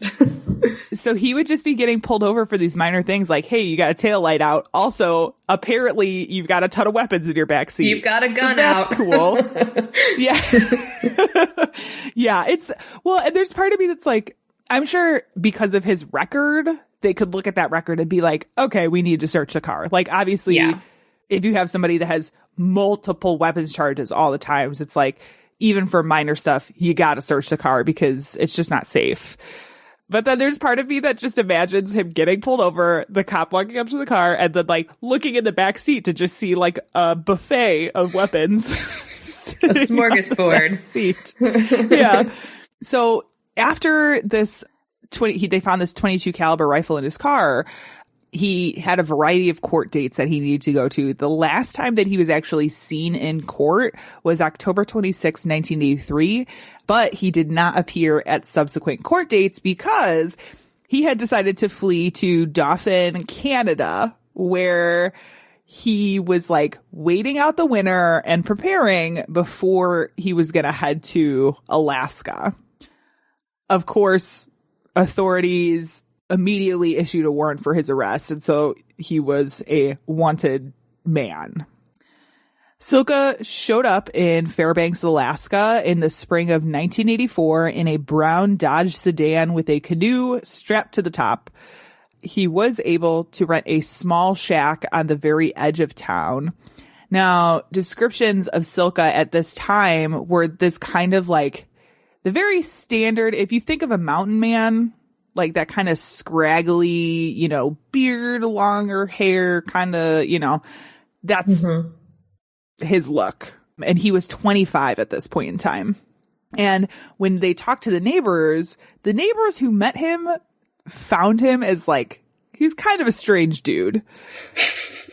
So he would just be getting pulled over for these minor things like, hey, you got a tail light out. Also, apparently, you've got a ton of weapons in your backseat. You've got a gun that's out. Cool. Yeah. Yeah. And there's part of me that's like, I'm sure because of his record, they could look at that record and be like, okay, we need to search the car. Like, obviously, if you have somebody that has multiple weapons charges all the times, it's like, even for minor stuff, you got to search the car because it's just not safe. But then there's part of me that just imagines him getting pulled over, the cop walking up to the car, and then like looking in the back seat to just see like a buffet of weapons. A smorgasbord. Seat. Yeah. So after this they found this .22 caliber rifle in his car. He had a variety of court dates that he needed to go to. The last time that he was actually seen in court was October 26, 1983, but he did not appear at subsequent court dates because he had decided to flee to Dauphin, Canada, where he was like waiting out the winter and preparing before he was going to head to Alaska. Of course, authorities immediately issued a warrant for his arrest, and so he was a wanted man. Silka showed up in Fairbanks, Alaska in the spring of 1984 in a brown Dodge sedan with a canoe strapped to the top. He was able to rent a small shack on the very edge of town. Now, descriptions of Silka at this time were this kind of like the very standard, if you think of a mountain man, like that kind of scraggly, beard, longer hair, kind of, that's his look. And he was 25 at this point in time. And when they talked to the neighbors who met him found him as like, he was kind of a strange dude.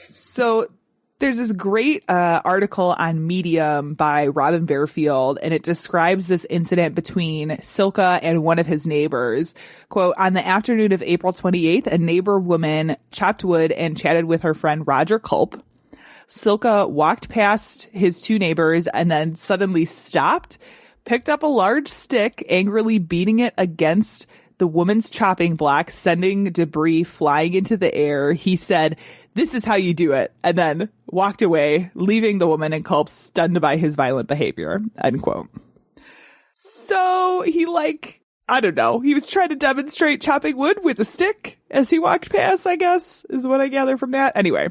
So there's this great article on Medium by Robin Bearfield, and it describes this incident between Silka and one of his neighbors. Quote, on the afternoon of April 28th, a neighbor woman chopped wood and chatted with her friend Roger Culp. Silka walked past his two neighbors and then suddenly stopped, picked up a large stick, angrily beating it against the woman's chopping block, sending debris flying into the air. He said, "This is how you do it," and then walked away, leaving the woman and Culp stunned by his violent behavior, end quote. So he I don't know, he was trying to demonstrate chopping wood with a stick as he walked past, I guess, is what I gather from that. Anyway,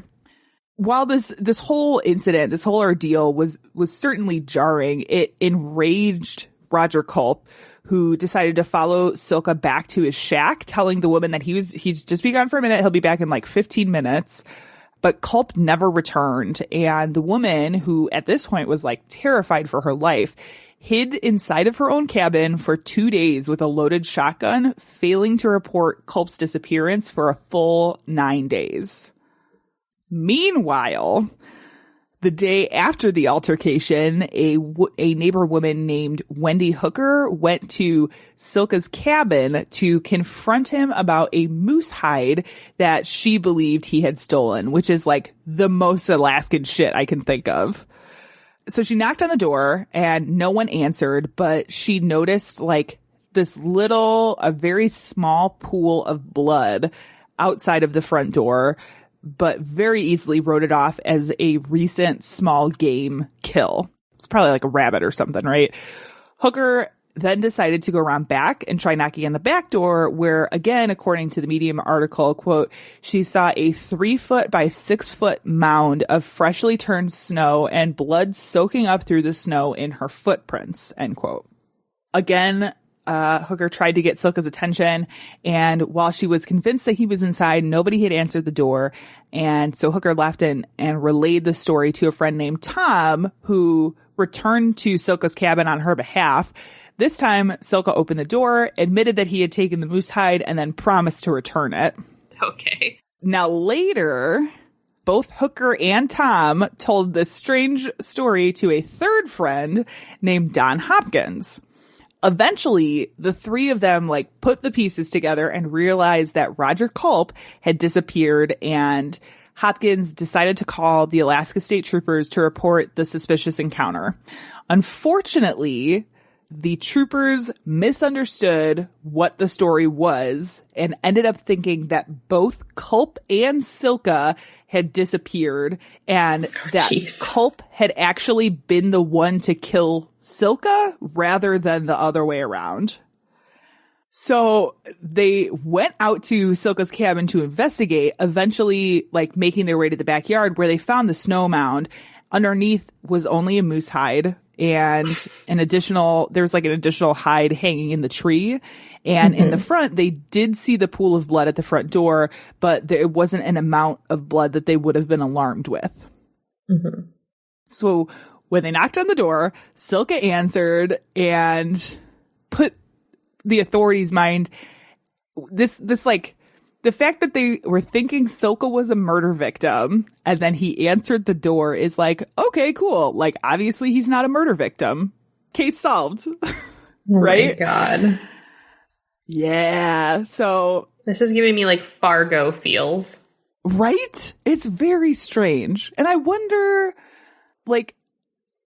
while this whole incident, this whole ordeal was certainly jarring, it enraged Roger Culp, who decided to follow Silka back to his shack, telling the woman that he's just be gone for a minute. He'll be back in 15 minutes. But Culp never returned. And the woman, who at this point was terrified for her life, hid inside of her own cabin for 2 days with a loaded shotgun, failing to report Culp's disappearance for a full 9 days. Meanwhile, the day after the altercation, a neighbor woman named Wendy Hooker went to Silka's cabin to confront him about a moose hide that she believed he had stolen, which is the most Alaskan shit I can think of. So she knocked on the door and no one answered, but she noticed this a very small pool of blood outside of the front door, but very easily wrote it off as a recent small game kill. It's probably a rabbit or something, right? Hooker then decided to go around back and try knocking on the back door, where, again, according to the Medium article, quote, she saw a 3-foot by 6-foot mound of freshly turned snow and blood soaking up through the snow in her footprints, end quote. Again, Hooker tried to get Silka's attention, and while she was convinced that he was inside, nobody had answered the door. And so Hooker left and relayed the story to a friend named Tom, who returned to Silka's cabin on her behalf. This time, Silka opened the door, admitted that he had taken the moose hide, and then promised to return it. Okay. Now later, both Hooker and Tom told this strange story to a third friend named Don Hopkins. Eventually, the three of them like put the pieces together and realized that Roger Culp had disappeared, and Hopkins decided to call the Alaska State Troopers to report the suspicious encounter. Unfortunately, the troopers misunderstood what the story was and ended up thinking that both Culp and Silka had disappeared, and that Culp had actually been the one to kill Silka rather than the other way around. So they went out to Silka's cabin to investigate, eventually like making their way to the backyard where they found the snow mound. Underneath was only a moose hide, and there's like an additional hide hanging in the tree. And in the front, they did see the pool of blood at the front door, but it wasn't an amount of blood that they would have been alarmed with. So when they knocked on the door, Silka answered and put the authorities' mind this like the fact that they were thinking Silka was a murder victim and then he answered the door is like, okay, cool. Like, obviously he's not a murder victim. Case solved. Right? Oh my God. Yeah. So this is giving me like Fargo feels. Right? It's very strange. And I wonder, like,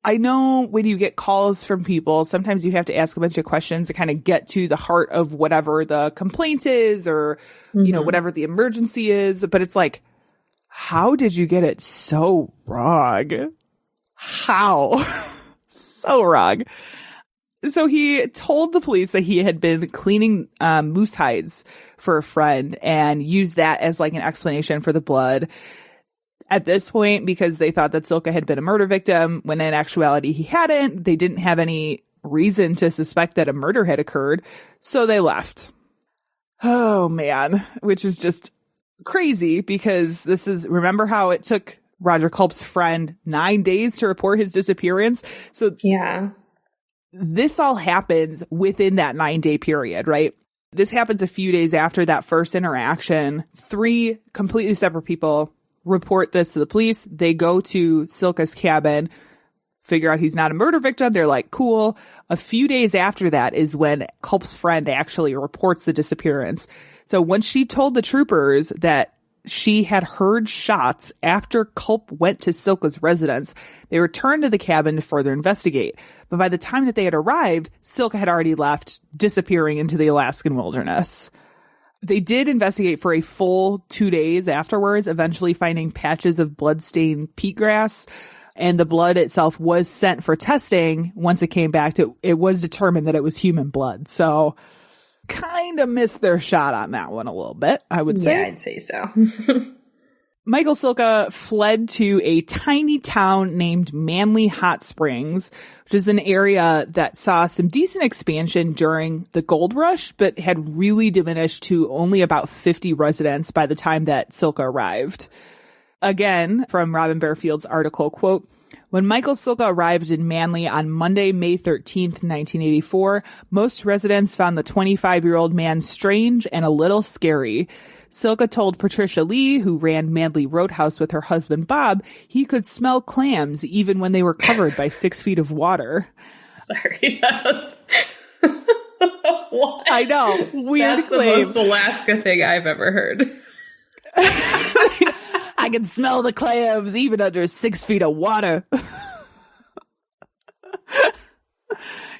I know when you get calls from people, sometimes you have to ask a bunch of questions to kind of get to the heart of whatever the complaint is or, you know, whatever the emergency is. But it's like, how did you get it so wrong? How? So wrong. So he told the police that he had been cleaning moose hides for a friend and used that as like an explanation for the blood. At this point, because they thought that Silka had been a murder victim, when in actuality he hadn't, they didn't have any reason to suspect that a murder had occurred, so they left. Oh, man. Which is just crazy because remember how it took Roger Culp's friend 9 days to report his disappearance? So yeah, this all happens within that 9-day period, right? This happens a few days after that first interaction. 3 completely separate people report this to the police. They go to Silka's cabin, figure out he's not a murder victim. They're like, cool. A few days after that is when Culp's friend actually reports the disappearance. So when she told the troopers that she had heard shots after Culp went to Silka's residence, they returned to the cabin to further investigate. But by the time that they had arrived, Silka had already left, disappearing into the Alaskan wilderness. They did investigate for a full 2 days afterwards, eventually finding patches of blood-stained peatgrass, and the blood itself was sent for testing. Once it came back, it was determined that it was human blood. So kind of missed their shot on that one a little bit, I would say. Yeah, I'd say so. Michael Silka fled to a tiny town named Manly Hot Springs, which is an area that saw some decent expansion during the gold rush, but had really diminished to only about 50 residents by the time that Silka arrived. Again, from Robin Barefield's article, quote, when Michael Silka arrived in Manly on Monday, May 13th, 1984, most residents found the 25-year-old man strange and a little scary. Silka told Patricia Lee, who ran Manly Roadhouse with her husband Bob, he could smell clams even when they were covered by 6 feet of water. Sorry, that was... What? I know. Weird That's claim. the most Alaska thing I've ever heard. I can smell the clams even under 6 feet of water.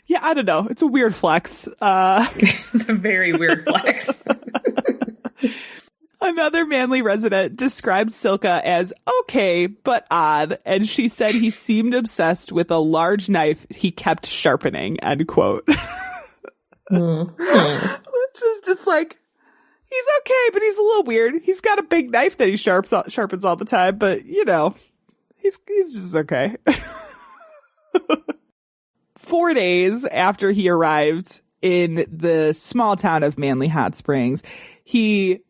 Yeah, I don't know. It's a weird flex. It's a very weird flex. Another Manly resident described Silka as okay, but odd, and she said he seemed obsessed with a large knife he kept sharpening, end quote. Which is just like, he's okay, but he's a little weird. He's got a big knife that he sharpens all the time, but, you know, he's just okay. 4 days after he arrived in the small town of Manly Hot Springs, he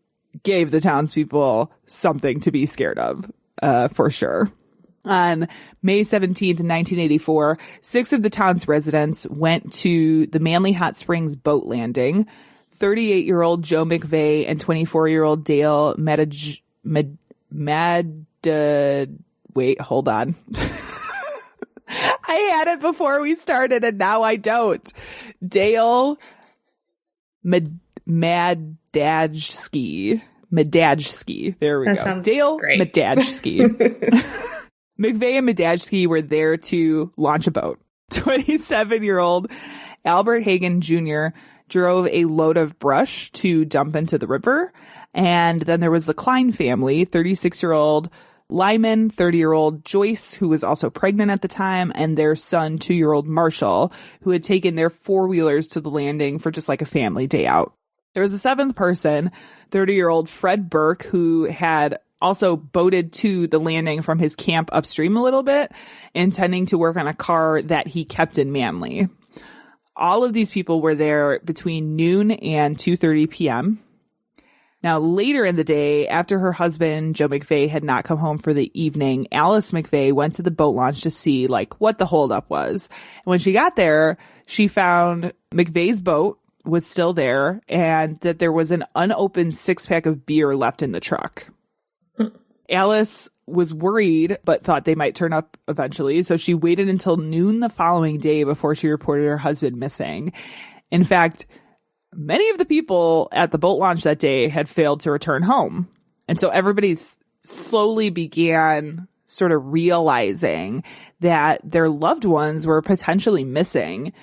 gave the townspeople something to be scared of, for sure. On May 17th, 1984, 6 of the town's residents went to the Manly Hot Springs boat landing. 38-year-old Joe McVeigh and 24-year-old Dale wait, hold on. I had it before we started and now I don't. Dale Madajski. There we That go. sounds Dale great. Madajski. McVeigh and Madajski were there to launch a boat. 27-year-old Albert Hagen Jr. drove a load of brush to dump into the river. And then there was the Klein family, 36-year-old Lyman, 30-year-old Joyce, who was also pregnant at the time, and their son, 2-year-old Marshall, who had taken their four-wheelers to the landing for just like a family day out. There was a seventh person, 30-year-old Fred Burke, who had also boated to the landing from his camp upstream a little bit, intending to work on a car that he kept in Manly. All of these people were there between noon and 2:30 p.m. Now, later in the day, after her husband, Joe McVeigh, had not come home for the evening, Alice McVeigh went to the boat launch to see, like, what the holdup was. And when she got there, she found McVeigh's boat was still there and that there was an unopened six-pack of beer left in the truck. Alice was worried, but thought they might turn up eventually, so she waited until noon the following day before she reported her husband missing. In fact, many of the people at the boat launch that day had failed to return home. And so everybody slowly began sort of realizing that their loved ones were potentially missing.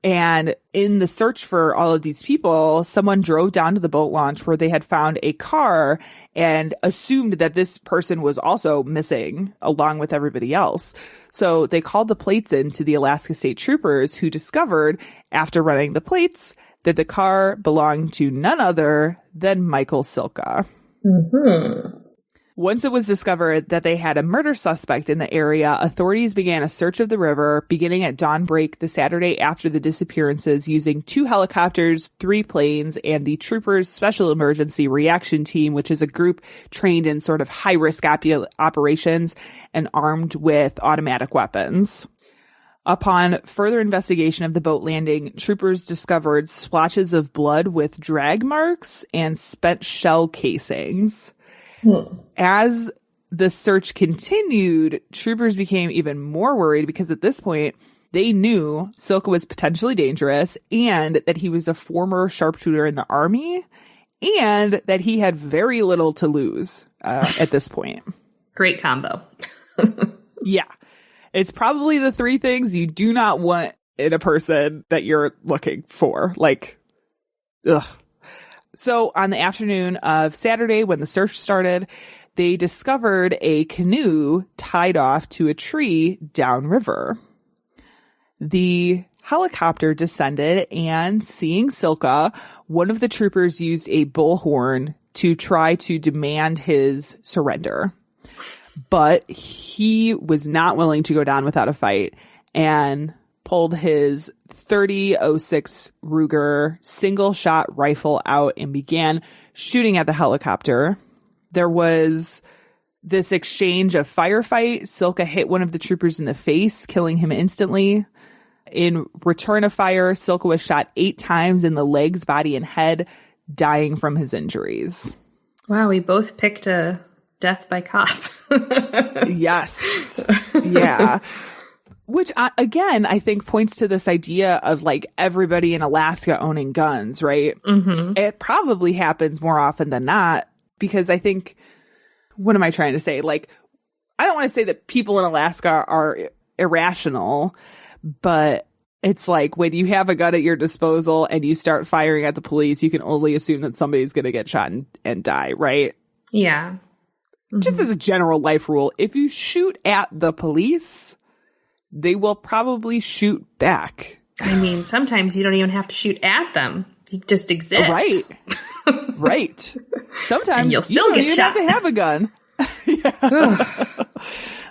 And in the search for all of these people, someone drove down to the boat launch where they had found a car and assumed that this person was also missing along with everybody else. So they called the plates in to the Alaska State Troopers, who discovered, after running the plates, that the car belonged to none other than Michael Silka. Mm-hmm. Once it was discovered that they had a murder suspect in the area, authorities began a search of the river beginning at dawnbreak the Saturday after the disappearances, using 2 helicopters, 3 planes, and the Troopers Special Emergency Reaction Team, which is a group trained in sort of high-risk operations and armed with automatic weapons. Upon further investigation of the boat landing, troopers discovered splotches of blood with drag marks and spent shell casings. As the search continued, troopers became even more worried because at this point, they knew Silka was potentially dangerous and that he was a former sharpshooter in the Army and that he had very little to lose at this point. Great combo. Yeah. It's probably the 3 things you do not want in a person that you're looking for. Like, ugh. So on the afternoon of Saturday, when the search started, they discovered a canoe tied off to a tree downriver. The helicopter descended, and seeing Silka, one of the troopers used a bullhorn to try to demand his surrender. But he was not willing to go down without a fight and pulled his .30-06 Ruger single-shot rifle out and began shooting at the helicopter. There was this exchange of firefight. Silka hit one of the troopers in the face, killing him instantly. In return of fire, Silka was shot 8 times in the legs, body, and head, dying from his injuries. Wow, we both picked a death by cop. Yes. Yeah. Which, again, I think points to this idea of, like, everybody in Alaska owning guns, right? Mm-hmm. It probably happens more often than not because I think, what am I trying to say? Like, I don't want to say that people in Alaska are irrational, but it's like when you have a gun at your disposal and you start firing at the police, you can only assume that somebody's going to get shot and die, right? Yeah. Mm-hmm. Just as a general life rule, if you shoot at the police, they will probably shoot back. I mean, sometimes you don't even have to shoot at them. You just exist. Right. Right. Sometimes and you'll still you don't get even shot. have to have a gun. Yeah.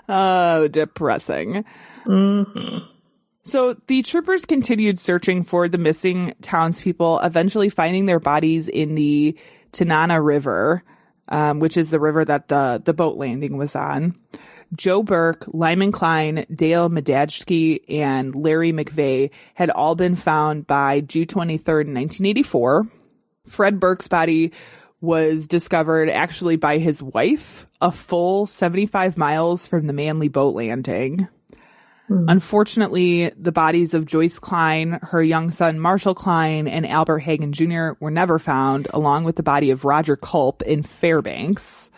Oh, depressing. Mm-hmm. So the troopers continued searching for the missing townspeople, eventually finding their bodies in the Tanana River, which is the river that the boat landing was on. Joe Burke, Lyman Klein, Dale Madajski, and Larry McVeigh had all been found by June 23rd, 1984. Fred Burke's body was discovered actually by his wife, a full 75 miles from the Manly boat landing. Unfortunately, the bodies of Joyce Klein, her young son Marshall Klein, and Albert Hagen Jr. were never found, along with the body of Roger Culp in Fairbanks.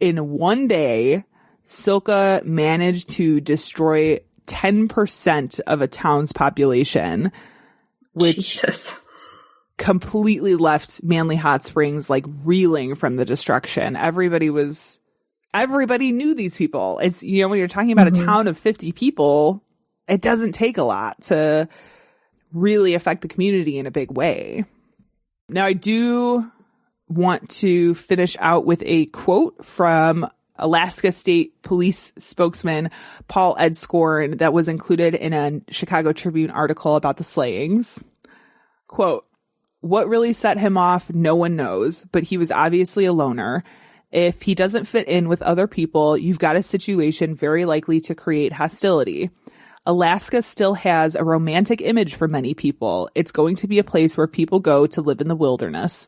In one day, Silka managed to destroy 10% of a town's population, which Jesus. completely left Manly Hot Springs like reeling from the destruction. Everybody knew these people. It's, you know, when you're talking about a town of 50 people, it doesn't take a lot to really affect the community in a big way. Now, I do want to finish out with a quote from Alaska State Police spokesman Paul Edscorn that was included in a Chicago Tribune article about the slayings. Quote, "What really set him off, no one knows, but he was obviously a loner. If he doesn't fit in with other people, you've got a situation very likely to create hostility. Alaska still has a romantic image for many people. It's going to be a place where people go to live in the wilderness.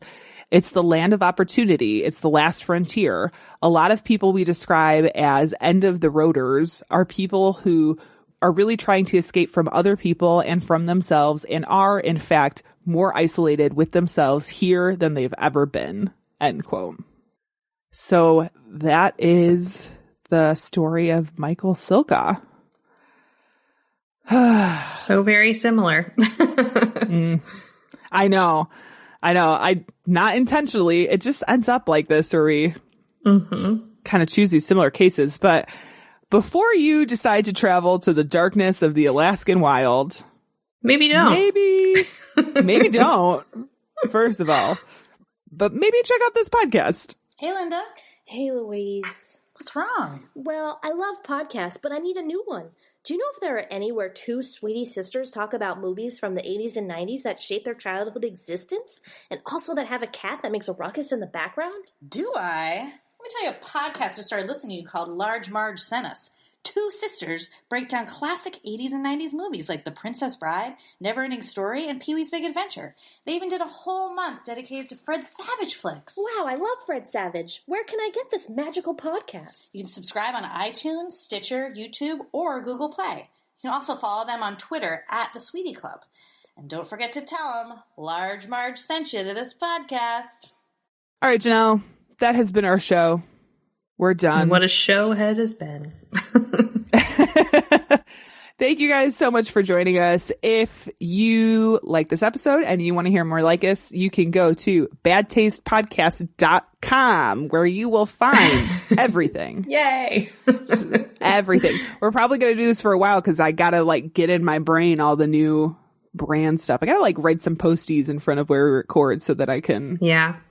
It's the land of opportunity. It's the last frontier. A lot of people we describe as end of the roaders are people who are really trying to escape from other people and from themselves and are, in fact, more isolated with themselves here than they've ever been." End quote. So that is the story of Michael Silka. So very similar. I know. I not intentionally. It just ends up like this, or we kind of choose these similar cases. But before you decide to travel to the darkness of the Alaskan wild, maybe don't. Maybe don't. First of all, but maybe check out this podcast. Hey, Linda. Hey, Louise. What's wrong? Well, I love podcasts, but I need a new one. Do you know if there are any where two sweetie sisters talk about movies from the 80s and 90s that shape their childhood existence? And also that have a cat that makes a ruckus in the background? Do I? Let me tell you a podcast I started listening to called Large Marge Sent Us. Two sisters break down classic 80s and 90s movies like The Princess Bride, Neverending Story, and Pee-wee's Big Adventure. They even did a whole month dedicated to Fred Savage flicks. Wow, I love Fred Savage. Where can I get this magical podcast? You can subscribe on iTunes, Stitcher, YouTube, or Google Play. You can also follow them on Twitter at The Sweetie Club. And don't forget to tell them Large Marge sent you to this podcast. All right, Janelle, that has been our show. We're done. What a show it has been. Thank you guys so much for joining us. If you like this episode and you want to hear more like us, you can go to badtastepodcast.com where you will find everything. Yay. Everything. We're probably going to do this for a while because I got to get in my brain all the new brand stuff. I got to write some posties in front of where we record so that I can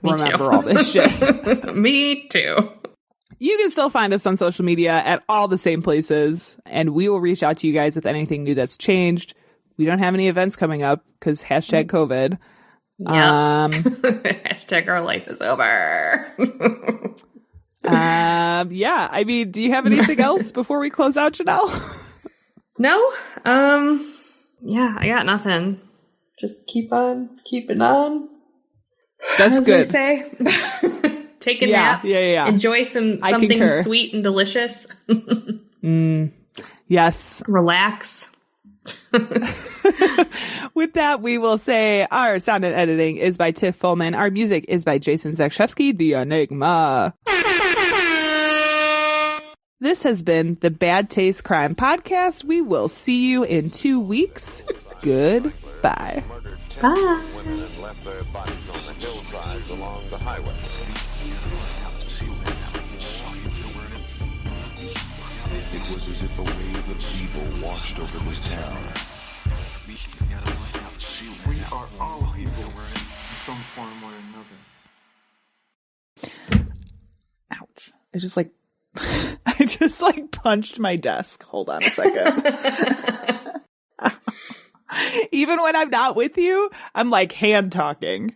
remember all this shit. Me too. You can still find us on social media at all the same places, and we will reach out to you guys with anything new that's changed. We don't have any events coming up because #COVID. Yeah. #our life is over. Yeah. I mean, do you have anything else before we close out, Janelle? No. Yeah, I got nothing. Just keep on keeping on. That's good. good. Say. Take a nap. Yeah. Enjoy something sweet and delicious. Yes. Relax. With that, we will say our sound and editing is by Tiff Fullman. Our music is by Jason Zakshevsky, the Enigma. This has been the Bad Taste Crime Podcast. We will see you in 2 weeks. Goodbye. Bye. Women had left their bodies on the hillsides along the highway. It was as if a wave of evil washed over this town. We are all evil in some form or another. Ouch. I just punched my desk. Hold on a second. Even when I'm not with you, I'm hand talking.